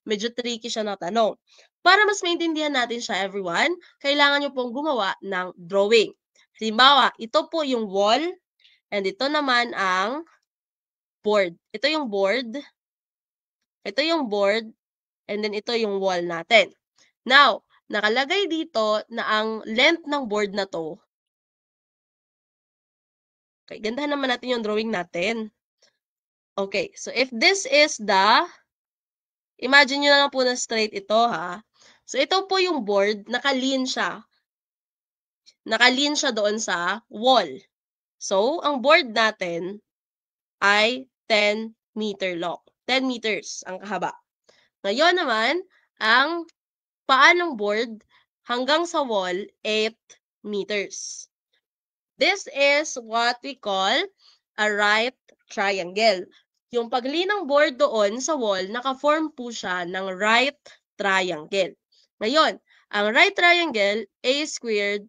medyo tricky siya na tanong. Para mas maintindihan natin siya, everyone, kailangan nyo pong gumawa ng drawing. Halimbawa, ito po yung wall, and ito naman ang board. Ito yung board. Ito yung board. And then ito yung wall natin. Now, nakalagay dito na ang length ng board na to. Okay, gandahan naman natin yung drawing natin. Okay, so if this is the, imagine nyo na lang po na straight ito ha. So ito po yung board, nakalin siya. Nakalin siya doon sa wall. So, ang board natin ay 10 meter long. 10 meters ang kahaba. Ngayon naman, ang paa ng board hanggang sa wall, 8 meters. This is what we call a right triangle. Yung paglinang board doon sa wall, naka-form po siya ng right triangle. Ngayon, ang right triangle, a squared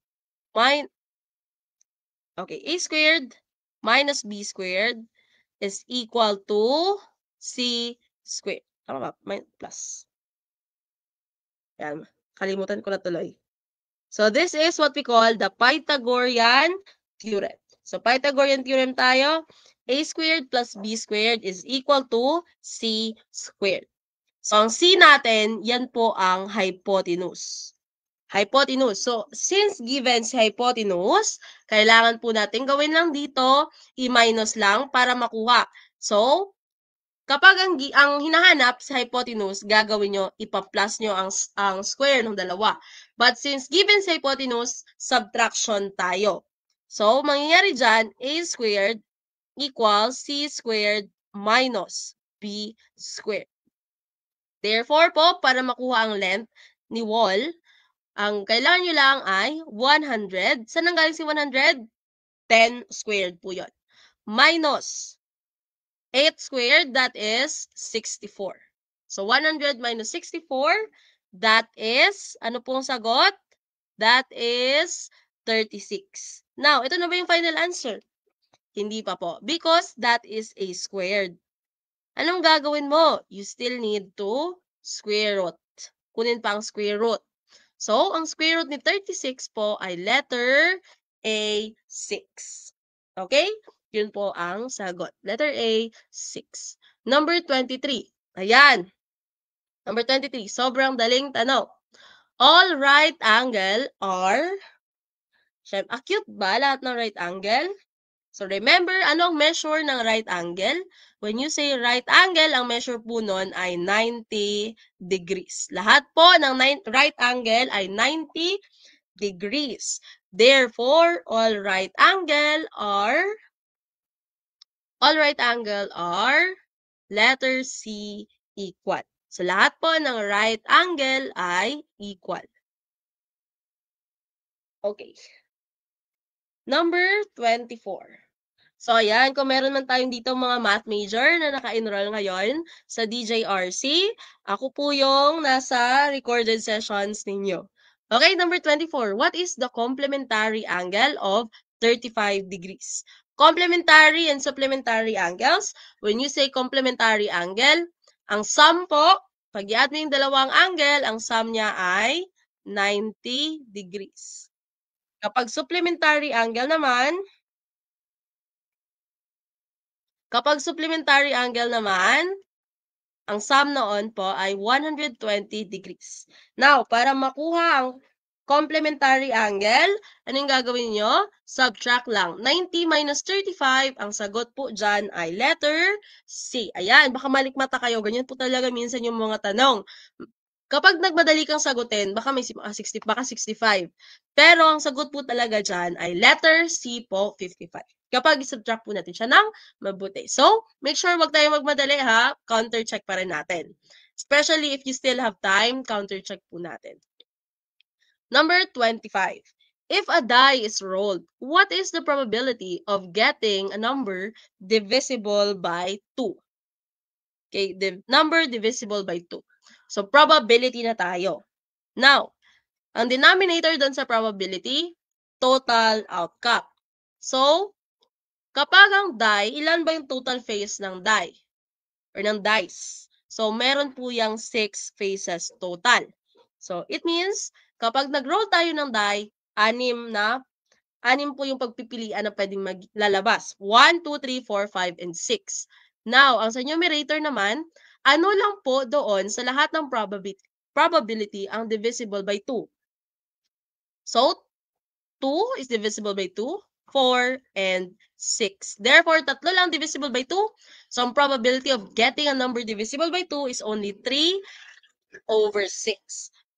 minus b squared is equal to c squared. Tama ba? Plus. Yan. Kalimutan ko na tuloy. So, this is what we call the Pythagorean theorem. So, Pythagorean theorem tayo. A squared plus b squared is equal to c squared. So, ang c natin, yan po ang hypotenuse. Hypotenuse. So, since given si hypotenuse, kailangan po natin gawin lang dito, i-minus lang para makuha. So, kapag ang hinahanap sa hypotenuse, gagawin nyo, ipa-plus nyo ang square ng dalawa. But since given sa hypotenuse, subtraction tayo. So, mangyayari dyan, a squared equals c squared minus b squared. Therefore po, para makuha ang length ni wall, ang kailangan nyo lang ay 100. Saan nanggaling si 100? 10 squared po yun. Minus 8 squared, that is 64. So, 100 minus 64, that is, ano pong sagot? That is 36. Now, ito na ba yung final answer? Hindi pa po. Because that is a squared. Anong gagawin mo? You still need to square root. Kunin pa ang square root. So, ang square root ni 36 po ay letter A, 6. Okay? Yun po ang sagot. Letter A, 6. Number 23. Ayan. Number 23. Sobrang daling tanong. All right angle are, acute ba lahat ng right angle? So, remember, ano ang measure ng right angle? When you say right angle, ang measure po nun ay 90 degrees. Lahat po ng right angle ay 90 degrees. Therefore, all right angle are letter C, equal. So, lahat po ng right angle ay equal. Okay. Number 24. So, ayan, kung meron man tayong dito mga math major na naka-enroll ngayon sa DJRC, ako po yung nasa recorded sessions ninyo. Okay, number 24. What is the complementary angle of 35 degrees? Complementary and supplementary angles. When you say complementary angle, ang sum po, pag i-add mo yung dalawang angle, ang sum niya ay 90 degrees. Kapag supplementary angle naman, ang sum noon po ay 120 degrees. Now, para makuha ang complementary angle, anong gagawin nyo? Subtract lang. 90 minus 35, ang sagot po dyan ay letter C. Ayan, baka malikmata kayo. Ganyan po talaga minsan yung mga tanong. Kapag nagmadali kang sagutin, baka may 60, baka 65. Pero ang sagot po talaga dyan ay letter C po, 55. Kapag subtract po natin siya ng mabuti. So, make sure wag tayo magmadali ha. Counter check pa rin natin. Especially if you still have time, counter check po natin. Number 25. If a die is rolled, what is the probability of getting a number divisible by 2? Okay, the number divisible by 2. So, probability na tayo. Now, ang denominator doon sa probability, total outcome. So, kapag ang die, ilan ba yung total face ng die? Or ng dice? So, meron po yung 6 faces total. So, it means, kapag nag-roll tayo ng die, 6 po yung pagpipilian na pwedeng maglalabas. 1, 2, 3, 4, 5, and 6. Now, ang sa numerator naman, ano lang po doon sa lahat ng probability ang divisible by 2? So, 2 is divisible by 2, 4, and 6. Therefore, tatlo lang divisible by 2. So, ang probability of getting a number divisible by 2 is only 3/6.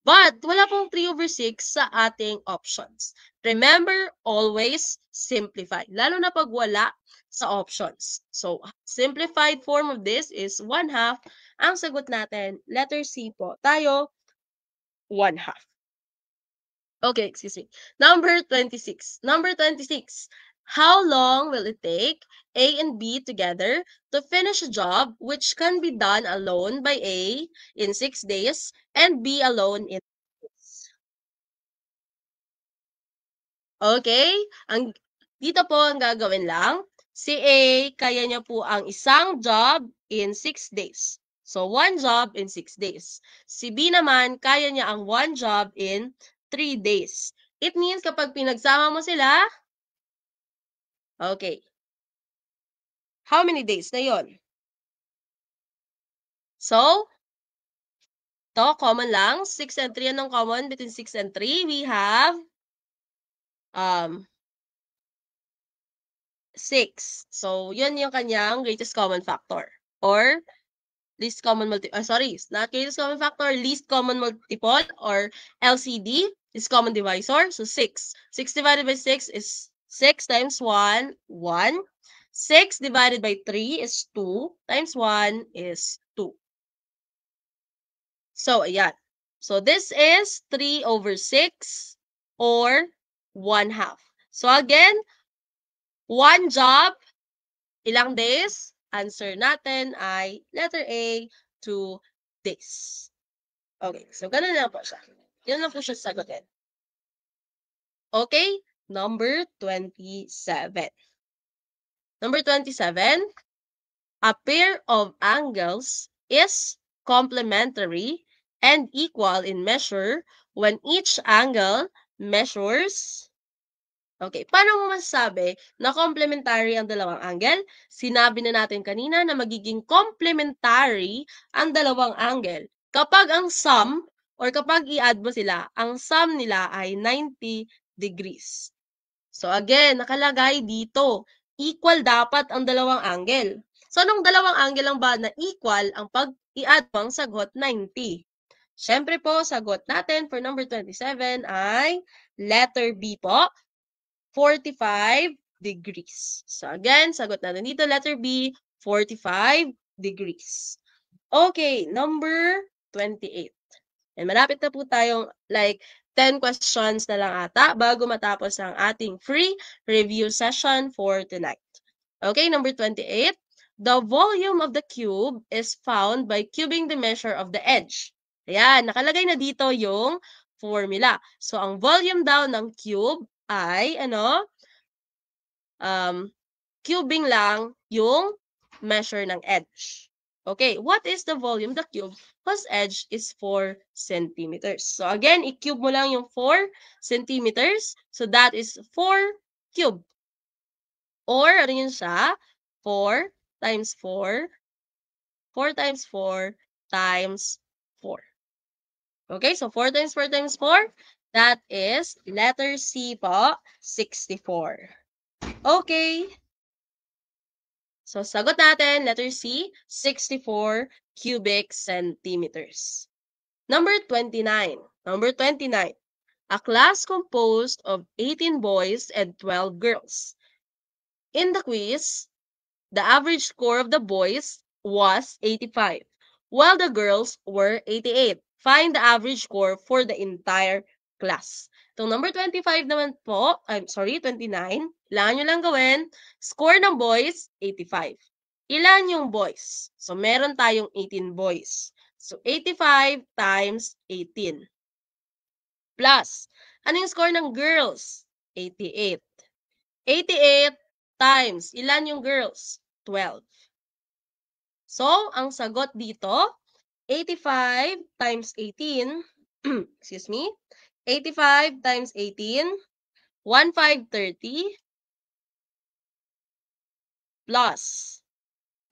But, wala pong 3/6 sa ating options. Remember, always simplify. Lalo na pag wala sa options. So, simplified form of this is 1/2. Ang sagot natin, letter C po. Tayo, 1/2. Okay, excuse me. Number 26. Number 26. How long will it take A and B together to finish a job which can be done alone by A in 6 days and B alone in 6 days? Okay? Dito po ang gagawin lang. Si A, kaya niya po ang isang job in 6 days. So, 1 job in 6 days. Si B naman, kaya niya ang 1 job in 3 days. It means kapag pinagsama mo sila, okay. How many days na yon? So, to common lang. 6 and 3, anong common between 6 and 3? We have 6. So, yun yung kanyang greatest common factor. Or, least common multiple, sorry, not greatest common factor, least common multiple, or LCD, least common divisor. So, 6. 6 divided by 6 is 6 times 1, 1. 6 divided by 3 is 2, times 1 is 2. So, ayan. So, this is 3/6 or 1/2. So, again, 1 job, ilang days? Answer natin ay letter A, 2 days. Okay, so ganun lang po siya. Yun lang po siya sagutin. Okay, number 27. Number 27, a pair of angles is complementary and equal in measure when each angle measures. Okay, paano mo masasabi na complementary ang dalawang angle? Sinabi na natin kanina na magiging complementary ang dalawang angle kapag ang sum or kapag i-add mo sila, ang sum nila ay 90 degrees. So again, nakalagay dito, equal dapat ang dalawang angle. So anong dalawang angle lang ba na equal ang pag i-add mo ang sagot 90? Siyempre po, sagot natin for number 27 ay letter B po, 45 degrees. So again, sagot natin dito, letter B, 45 degrees. Okay, number 28. And malapit na po tayong like 10 questions na lang ata bago matapos ang ating free review session for tonight. Okay, number 28. The volume of the cube is found by cubing the measure of the edge. Ayan, nakalagay na dito yung formula. So, ang volume daw ng cube ay, cubing lang yung measure ng edge. Okay, what is the volume of the cube whose edge is 4 centimeters? So again, i-cube mo lang yung 4 centimeters. So that is 4 cube. Or ano yun siya? 4 times 4. 4 times 4 times 4. Okay, so 4 times 4 times 4. That is letter C po, 64. Okay. So, sagot natin, letter C, 64 cubic centimeters. Number 29. Number 29. A class composed of 18 boys and 12 girls. In the quiz, the average score of the boys was 85, while the girls were 88. Find the average score for the entire class. Itong number 25 naman po, 29, ilan nyo lang gawin, score ng boys, 85. Ilan yung boys? So, meron tayong 18 boys. So, 85 times 18. Plus, ano yung score ng girls? 88. 88 times, ilan yung girls? 12. So, ang sagot dito, 85 times 18, excuse me, 85 times 18, 1530, plus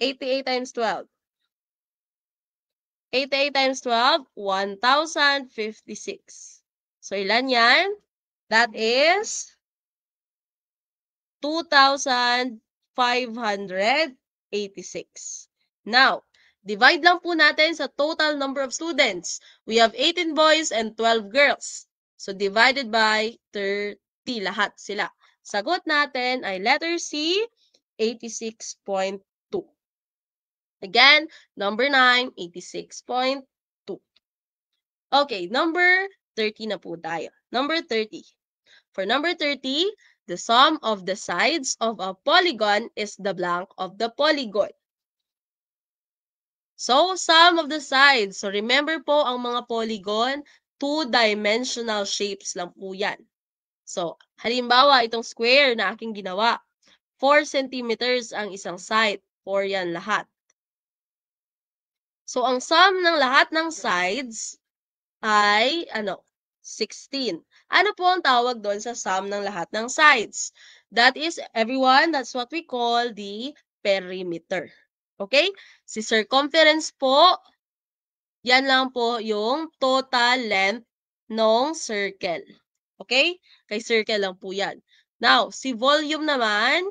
88 times 12. 88 times 12, 1,056. So, ilan yan? That is 2,586. Now, divide lang po natin sa total number of students. We have 18 boys and 12 girls. So, divided by 30, lahat sila. Sagot natin ay letter C, 86.2. Again, number 9, 86.2. Okay, number 30 na po tayo. Number 30. For number 30, the sum of the sides of a polygon is the blank of the polygon. So, sum of the sides. So, remember po, ang mga polygon, two-dimensional shapes lang po yan. So, halimbawa, itong square na aking ginawa, 4 centimeters ang isang side. 4 yan lahat. So, ang sum ng lahat ng sides ay, 16. Ano po ang tawag doon sa sum ng lahat ng sides? That is, everyone, that's what we call the perimeter. Okay? Si circumference po, yan lang po yung total length ng circle. Okay? Kay circle lang po yan. Now, si volume naman,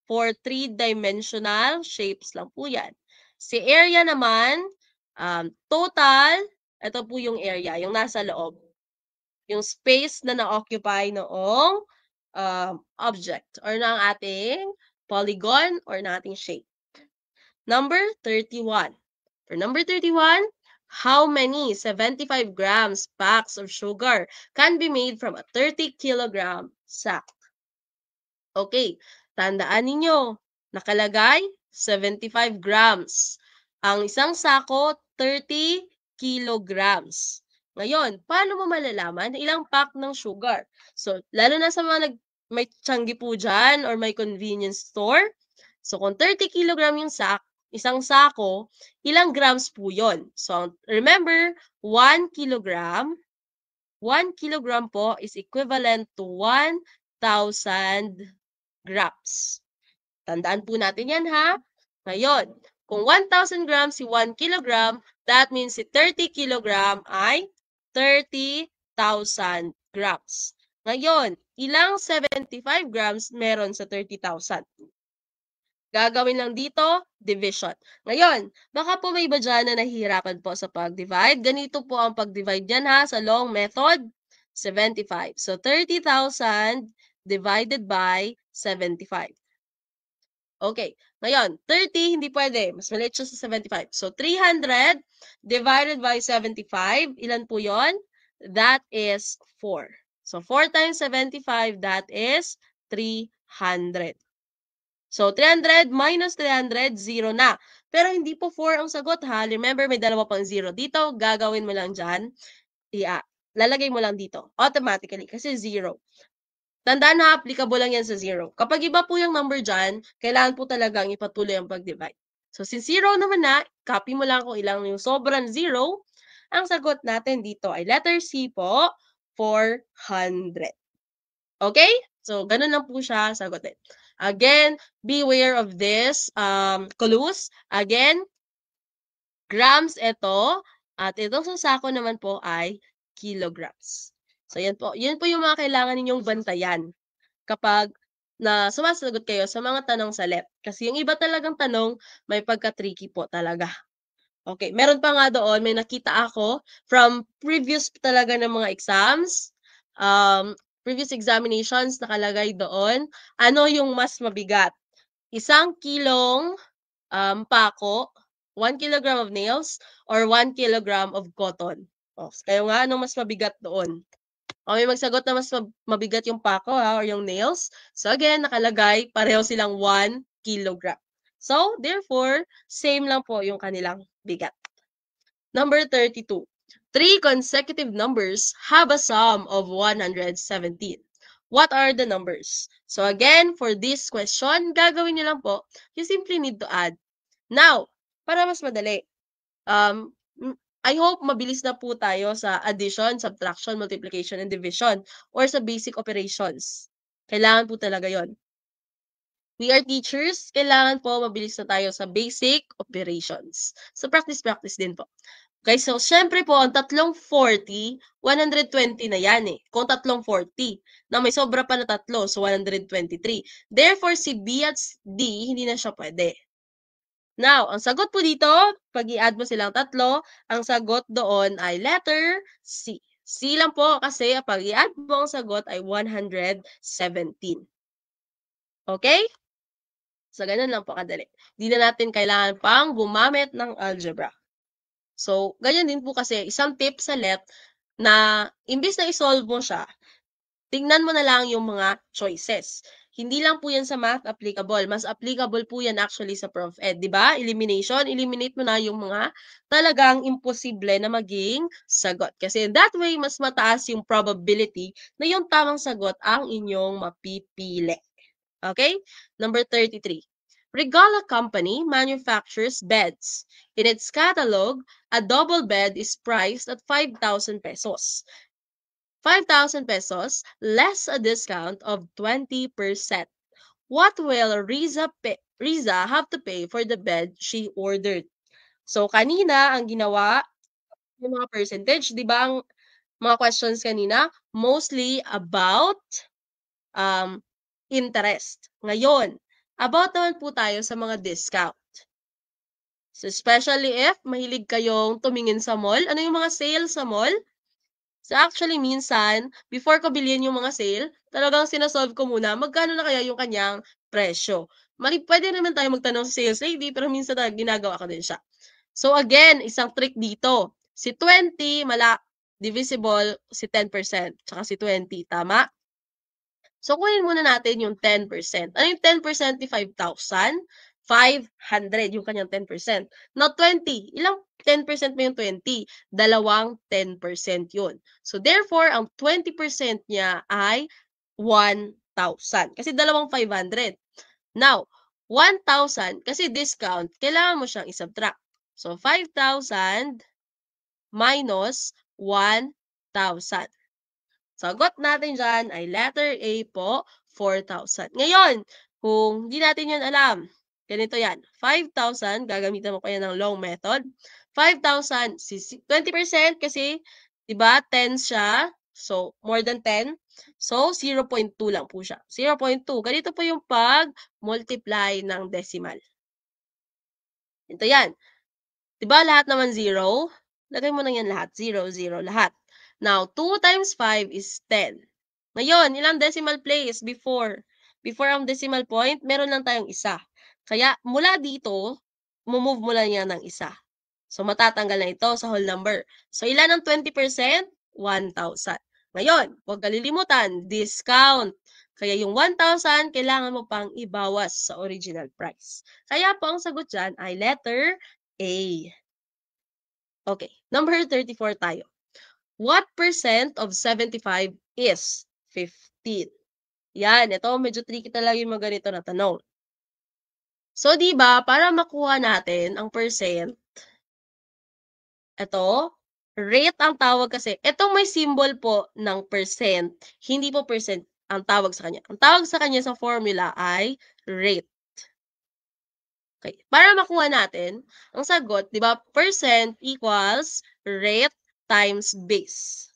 for three-dimensional shapes lang po yan. Si area naman, total, ito po yung area, yung nasa loob. Yung space na na-occupy noong object or ng ating polygon or ng ating shape. Number 31. For number 31, how many 75 grams packs of sugar can be made from a 30 kilogram sack? Okay, tandaan ninyo, nakalagay 75 grams. Ang isang sako, 30 kilograms. Ngayon, paano mo malalaman ilang pack ng sugar? So, lalo na sa mga may tiyanggi po dyan or may convenience store. So, kung 30 kilogram yung isang sako, ilang grams po yon? So, remember, 1 kilogram po is equivalent to 1,000 grams. Tandaan po natin yan, ha? Ngayon, kung 1,000 grams si 1 kilogram, that means si 30 kilogram ay 30,000 grams. Ngayon, ilang 75 grams meron sa 30,000? Gagawin lang dito, division. Ngayon, baka po may iba dyan na nahihirapan po sa pag-divide. Ganito po ang pag-divide dyan, ha, sa long method, 75. So, 30,000 divided by 75. Okay. Ngayon, 30, hindi pwede. Mas maliit siya sa 75. So, 300 divided by 75. Ilan po yon? That is 4. So, 4 times 75, that is 300. So, 300 minus 300, 0 na. Pero hindi po 4 ang sagot, ha? Remember, may dalawa pang 0 dito. Gagawin mo lang dyan. Lalagay mo lang dito. Automatically, kasi 0. Tandaan na applicable lang yan sa 0. Kapag iba po yung number dyan, kailangan po talagang ipatuloy ang pag-divide. So, since 0 naman na, copy mo lang kung ilang yung sobrang 0. Ang sagot natin dito ay letter C po, 400. Okay? So, ganun lang po siya sagutin. Again, beware of this clues. Again, grams ito. At itong sa sako naman po ay kilograms. So, yan po. Yun po yung mga kailangan ninyong bantayan kapag na sumasagot kayo sa mga tanong sa LEP. Kasi yung iba talagang tanong, may pagka-tricky po talaga. Okay, meron pa nga doon, may nakita ako from previous talaga ng mga exams, previous examinations, nakalagay doon, ano yung mas mabigat? 1 kilong pako, 1 kilogram of nails, or 1 kilogram of cotton. O, kayo nga, ano mas mabigat doon? O, may magsagot na mas mabigat yung pako or yung nails. So again, nakalagay, pareho silang 1 kilogram. So, therefore, same lang po yung kanilang bigat. Number 32. 3 consecutive numbers have a sum of 117. What are the numbers? So again, for this question, gagawin niyo lang po, you simply need to add. Now, para mas madali, I hope mabilis na po tayo sa addition, subtraction, multiplication, and division, or sa basic operations. Kailangan po talaga yon. We are teachers, kailangan po mabilis na tayo sa basic operations. So, practice din po. Okay, so syempre po, ang tatlong 40, 120 na yan eh. Kung tatlong 40, na may sobra pa na tatlo, so 123. Therefore, si B at D, hindi na siya pwede. Now, ang sagot po dito, pag i-add mo silang tatlo, ang sagot doon ay letter C. C lang po kasi pag i-add mo ang sagot ay 117. Okay? So, ganun lang po kadali. Hindi na natin kailangan pang gumamit ng algebra. So, ganyan din po kasi isang tip sa LEP na imbis na isolve mo siya, tingnan mo na lang yung mga choices. Hindi lang po yan sa math applicable. Mas applicable po yan actually sa Prof. Ed. Diba? Elimination. Eliminate mo na yung mga talagang imposible na maging sagot. Kasi that way, mas mataas yung probability na yung tamang sagot ang inyong mapipili. Okay? Number 33. Regala Company manufactures beds. In its catalog, a double bed is priced at 5,000 pesos. 5,000 pesos less a discount of 20%. What will Riza have to pay for the bed she ordered? So, kanina, ang ginawa, yung mga percentage, di ba ang mga questions kanina, mostly about interest. Ngayon, about naman po tayo sa mga discount. So, especially if mahilig kayong tumingin sa mall. Ano yung mga sale sa mall? So, actually, minsan, before ko bilhin yung mga sale, talagang sinasolve ko muna, magkano na kaya yung kanyang presyo. Pwede naman tayo magtanong sa sales lady, pero minsan ginagawa ko din siya. So, again, isang trick dito. Si 20, divisible, si 10%, tsaka si 20, tama? So, kunin muna natin yung 10%. Ano yung 10% ni 5,000? 500 yung kanyang 10%. Now, 20. Ilang 10% mo yung 20? Dalawang 10% yun. So, therefore, ang 20% niya ay 1,000. Kasi dalawang 500. Now, 1,000, kasi discount, kailangan mo siyang isubtract. So, 5,000 minus 1,000. Sagot natin dyan ay letter A po, 4,000. Ngayon, kung hindi natin yun alam, ganito yan. 5,000, gagamitan mo kaya ng long method. 5,000, 20% kasi, di ba, 10 siya. So, more than 10. So, 0.2 lang po siya. 0.2. Ganito po yung pag-multiply ng decimal. Ito yan. Di ba, lahat naman 0? Lagay mo na yan lahat. 0, 0, lahat. Now, 2 times 5 is 10. Ngayon, ilang decimal place before? Before ang decimal point, meron lang tayong isa. Kaya, mula dito, move mo lang yan ng isa. So, matatanggal na ito sa whole number. So, ilan ang 20%? 1,000. Ngayon, huwag kalilimutan, discount. Kaya yung 1,000, kailangan mo pang ibawas sa original price. Kaya po, ang sagot dyan ay letter A. Okay, number 34 tayo. What percent of 75 is 15? Yan, ito medyo tricky talaga yung mga ganito na tanong. So, di ba, para makuha natin ang percent, ito, rate ang tawag kasi. Itong may symbol po ng percent, hindi po percent ang tawag sa kanya. Ang tawag sa kanya sa formula ay rate. Okay, para makuha natin, ang sagot, di ba, percent equals rate times base.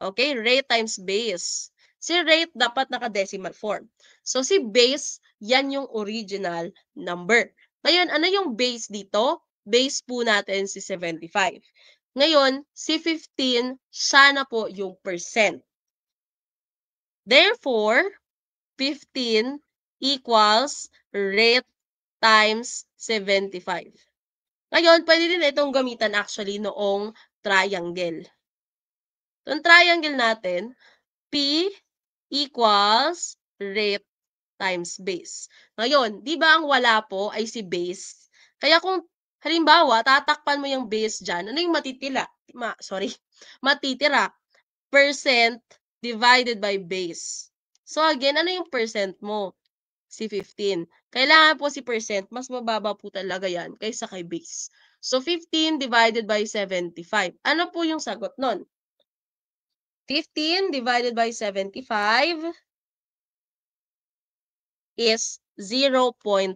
Okay, rate times base. Si rate dapat naka-decimal form. So si base, yan yung original number. Ngayon, ano yung base dito? Base po natin si 75. Ngayon, si 15, siya na po yung percent. Therefore, 15 equals rate times 75. Ngayon, pwede din itong gamitan actually noong triangle. Itong triangle natin, P equals rate times base. Ngayon, di ba ang wala po ay si base? Kaya kung halimbawa, tatakpan mo yung base dyan, ano yung matitira? Matitira. Percent divided by base. So again, ano yung percent mo? Si 15. Kailangan po si percent, mas mababa po talaga yan kaysa kay base. So 15 divided by 75. Ano po yung sagot nun? 15 divided by 75 is 0.2.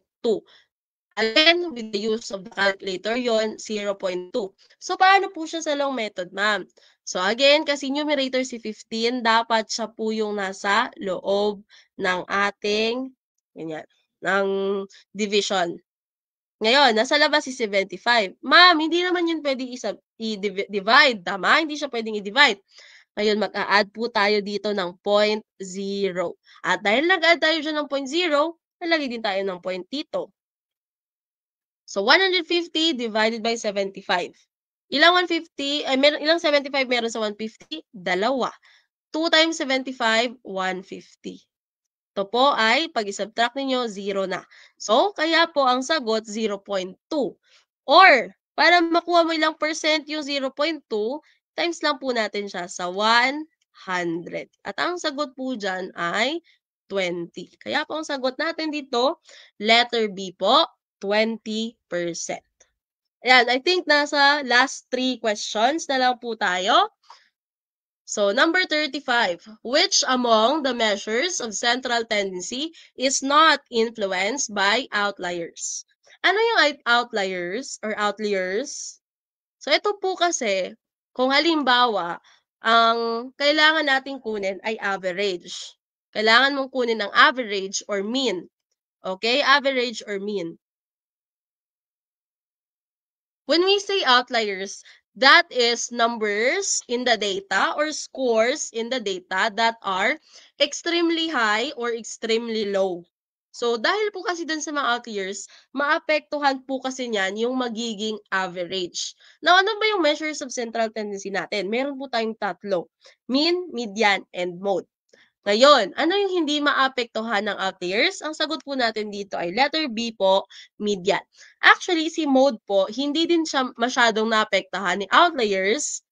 Again, with the use of the calculator, yon 0.2. So, paano po siya sa long method, ma'am? So, again, kasi numerator si 15, dapat siya po yung nasa loob ng ating, ganyan, ng division. Ngayon, nasa labas si 75. Ma'am, hindi naman yun pwedeng i-divide. Tama? Hindi siya pwedeng i-divide. Ngayon, mag-a-add po tayo dito ng 0.0. At dahil nag-add tayo dyan ng 0.0, nalagay din tayo ng point dito. So, 150 divided by 75. Ilang 150? Ilang 75 meron sa 150? Dalawa. 2 times 75, 150. Ito po ay, pag i-subtract ninyo, 0 na. So, kaya po ang sagot, 0.2. Or, para makuha mo ilang percent yung 0.2, times lang po natin siya sa 100. At ang sagot po dyan ay 20. Kaya po ang sagot natin dito, letter B po, 20%. Ayan, I think nasa last 3 questions na lang po tayo. So, number 35, which among the measures of central tendency is not influenced by outliers? Ano yung outliers or outliers? So, ito po kasi, kung halimbawa, ang kailangan nating kunin ay average. Kailangan mong kunin ang average or mean. Okay? Average or mean. When we say outliers, that is numbers in the data or scores in the data that are extremely high or extremely low. So, dahil po kasi dun sa mga outliers, maapektuhan po kasi niyan yung magiging average. Now, ano ba yung measures of central tendency natin? Meron po tayong tatlo. Mean, median, and mode. Ngayon, ano yung hindi maapektuhan ng outliers? Ang sagot po natin dito ay letter B po, median. Actually, si mode po, hindi din siya masyadong naapektuhan ni outliers.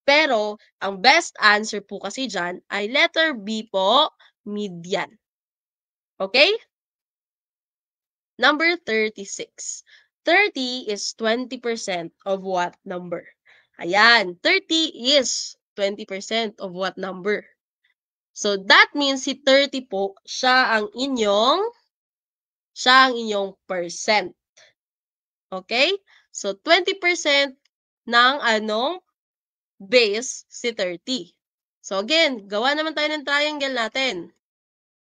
Pero, ang best answer po kasi dyan ay letter B po, median. Okay? Number 36. 30 is 20% of what number? Ayan, 30 is 20% of what number? So, that means si 30 po, siya ang inyong percent. Okay? So, 20% ng anong base si 30. So, again, gawa naman tayo ng triangle natin.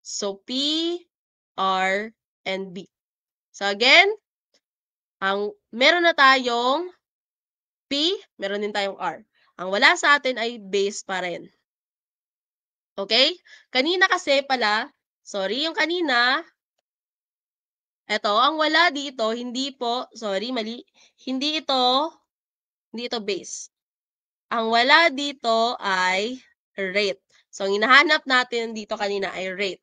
So, P, R, and B. So, again, meron na tayong P, meron din tayong R. Ang wala sa atin ay base pa rin. Okay? Kanina kasi pala, sorry, yung kanina, eto, ang wala dito, hindi po, sorry, mali, hindi ito base. Ang wala dito ay rate. So, ang hinahanap natin dito kanina ay rate.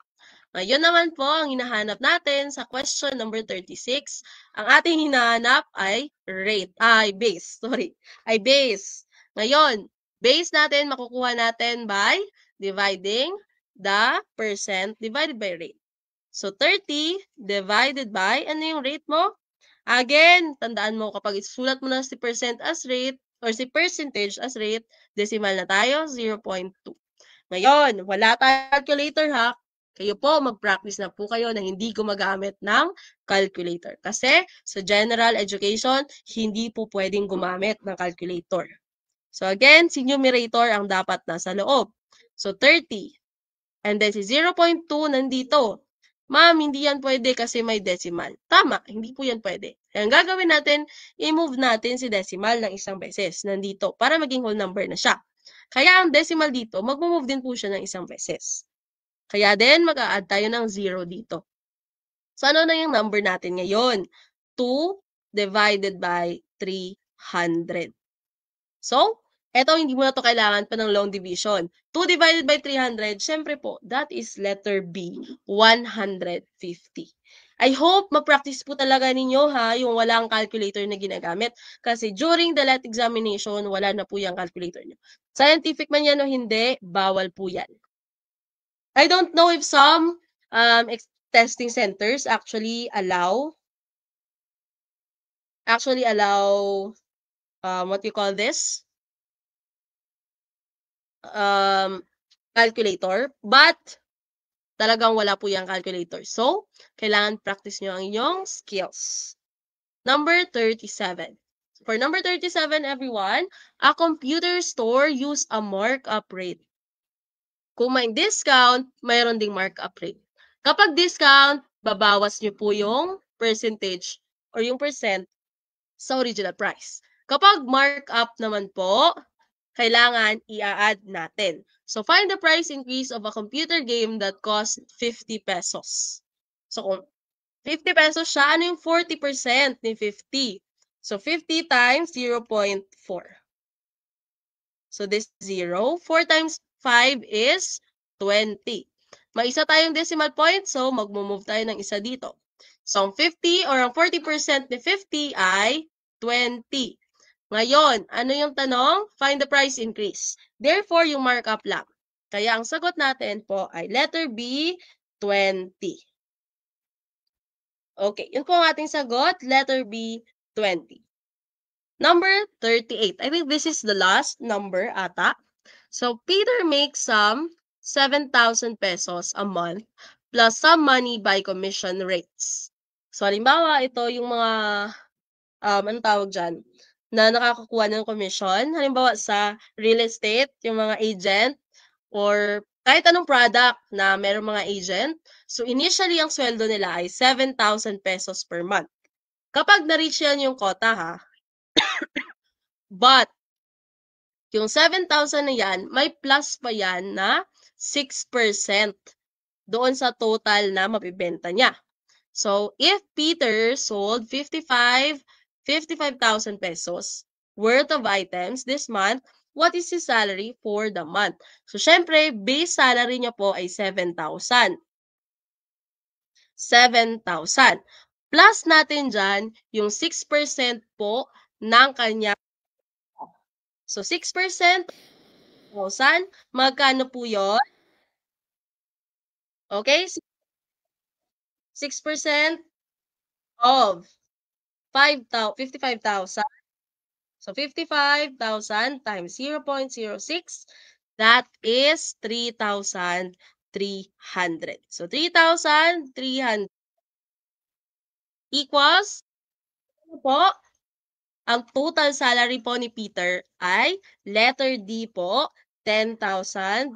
Ngayon naman po, ang hinahanap natin sa question number 36, ang ating hinahanap ay base, sorry, ay base. Ngayon, base natin, makukuha natin by dividing the percent divided by rate. So, 30 divided by, ano yung rate mo? Again, tandaan mo, kapag isulat mo na si percent as rate, or si percentage as rate, decimal na tayo, 0.2. Ngayon, wala tayong calculator ha. Kayo po, mag-practice na po kayo na hindi gumagamit ng calculator. Kasi sa general education, hindi po pwedeng gumamit ng calculator. So again, si numerator ang dapat nasa loob. So 30. And then si 0.2 nandito. Ma'am, hindi yan pwede kasi may decimal. Tama, hindi po yan pwede. Kaya ang gagawin natin, i-move natin si decimal ng isang beses nandito para maging whole number na siya. Kaya ang decimal dito, mag-move din po siya ng isang beses. Kaya din, mag-a-add tayo ng 0 dito. So ano na yung number natin ngayon? 2 divided by 300. So, eto hindi mo na to kailangan pa ng long division. 2 divided by 300, syempre po, that is letter B, 150. I hope ma-practice po talaga ninyo ha, yung walang calculator na ginagamit. Kasi during the LET examination, wala na po yung calculator nyo. Scientific man yan o hindi, bawal po yan. I don't know if some testing centers actually allow what you call this? Calculator, but talagang wala po yung calculator. So, kailangan practice nyo ang inyong skills. Number 37. For number 37, everyone, a computer store use a markup rate. Kung may discount, mayroon ding markup rate. Kapag discount, babawas nyo po yung percentage or yung percent sa original price. Kapag markup naman po, kailangan i-add natin. So, find the price increase of a computer game that costs 50 pesos. So, kung 50 pesos siya, ano yung 40% ni 50? So, 50 times 0.4. So, this 0. 4 times 5 is 20. May isa tayong decimal point, so mag-move tayo ng isa dito. So, ang 50 or ang 40% ni 50 ay 20. Ngayon, ano yung tanong? Find the price increase. Therefore, yung markup lang. Kaya ang sagot natin po ay letter B, 20. Okay, yun po ang ating sagot, letter B, 20. Number 38. I think this is the last number ata. So, Peter makes some 7,000 pesos a month plus some money by commission rates. So, halimbawa, ito yung mga, anong tawag dyan? Na nakakakuha ng commission. Halimbawa sa real estate, yung mga agent, or kahit anong product na mayroong mga agent. So, initially, ang sweldo nila ay 7,000 pesos per month. Kapag na-reach yan yung quota, ha? But, yung 7,000 na yan, may plus pa yan na 6% doon sa total na mabibenta niya. So, if Peter sold 55,000 pesos worth of items this month, what is his salary for the month? So, syempre, base salary niya po ay 7,000. 7,000. Plus natin dyan yung 6% po ng kanya. So, 6%, 1,000. Magkano po yun? Okay? 6% of 55,000. So, 55,000 times 0.06, that is 3,300. So, 3,300 equals, ano po? Ang total salary po ni Peter ay letter D po, 10,300.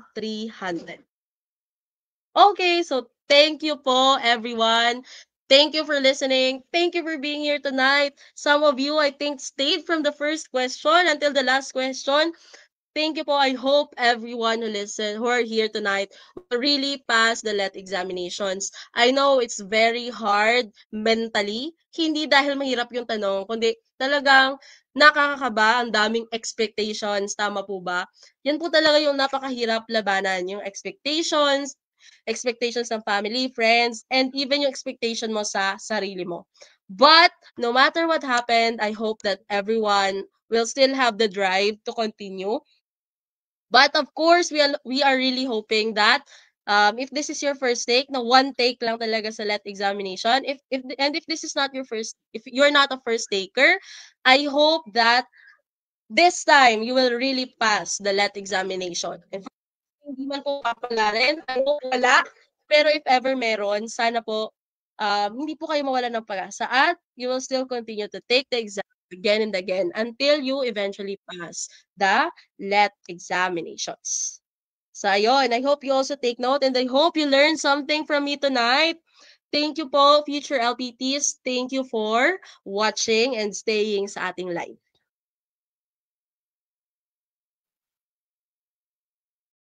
Okay, so thank you po, everyone. Thank you for listening. Thank you for being here tonight. Some of you, I think, stayed from the first question until the last question. Thank you po. I hope everyone who are here tonight will really pass the LET examinations. I know it's very hard mentally. Hindi dahil mahirap yung tanong, kundi talagang nakakakaba, ang daming expectations. Tama po ba? Yan po talaga yung napakahirap labanan. Yung expectations ng family, friends, and even yung expectation mo sa sarili mo. But no matter what happened, I hope that everyone will still have the drive to continue. But of course, we are really hoping that if this is your first take, na one take lang talaga sa LET examination. If this is not your first, if you're not a first taker, I hope that this time you will really pass the LET examination. If hindi man po papalarin, I hope wala. Pero if ever meron, sana po hindi po kayo mawala ng pag-asa at you will still continue to take the exam. again and again until you eventually pass the LET examinations. So ayun, I hope you also take note and I hope you learned something from me tonight. Thank you po, future LPTs. Thank you for watching and staying sa ating live.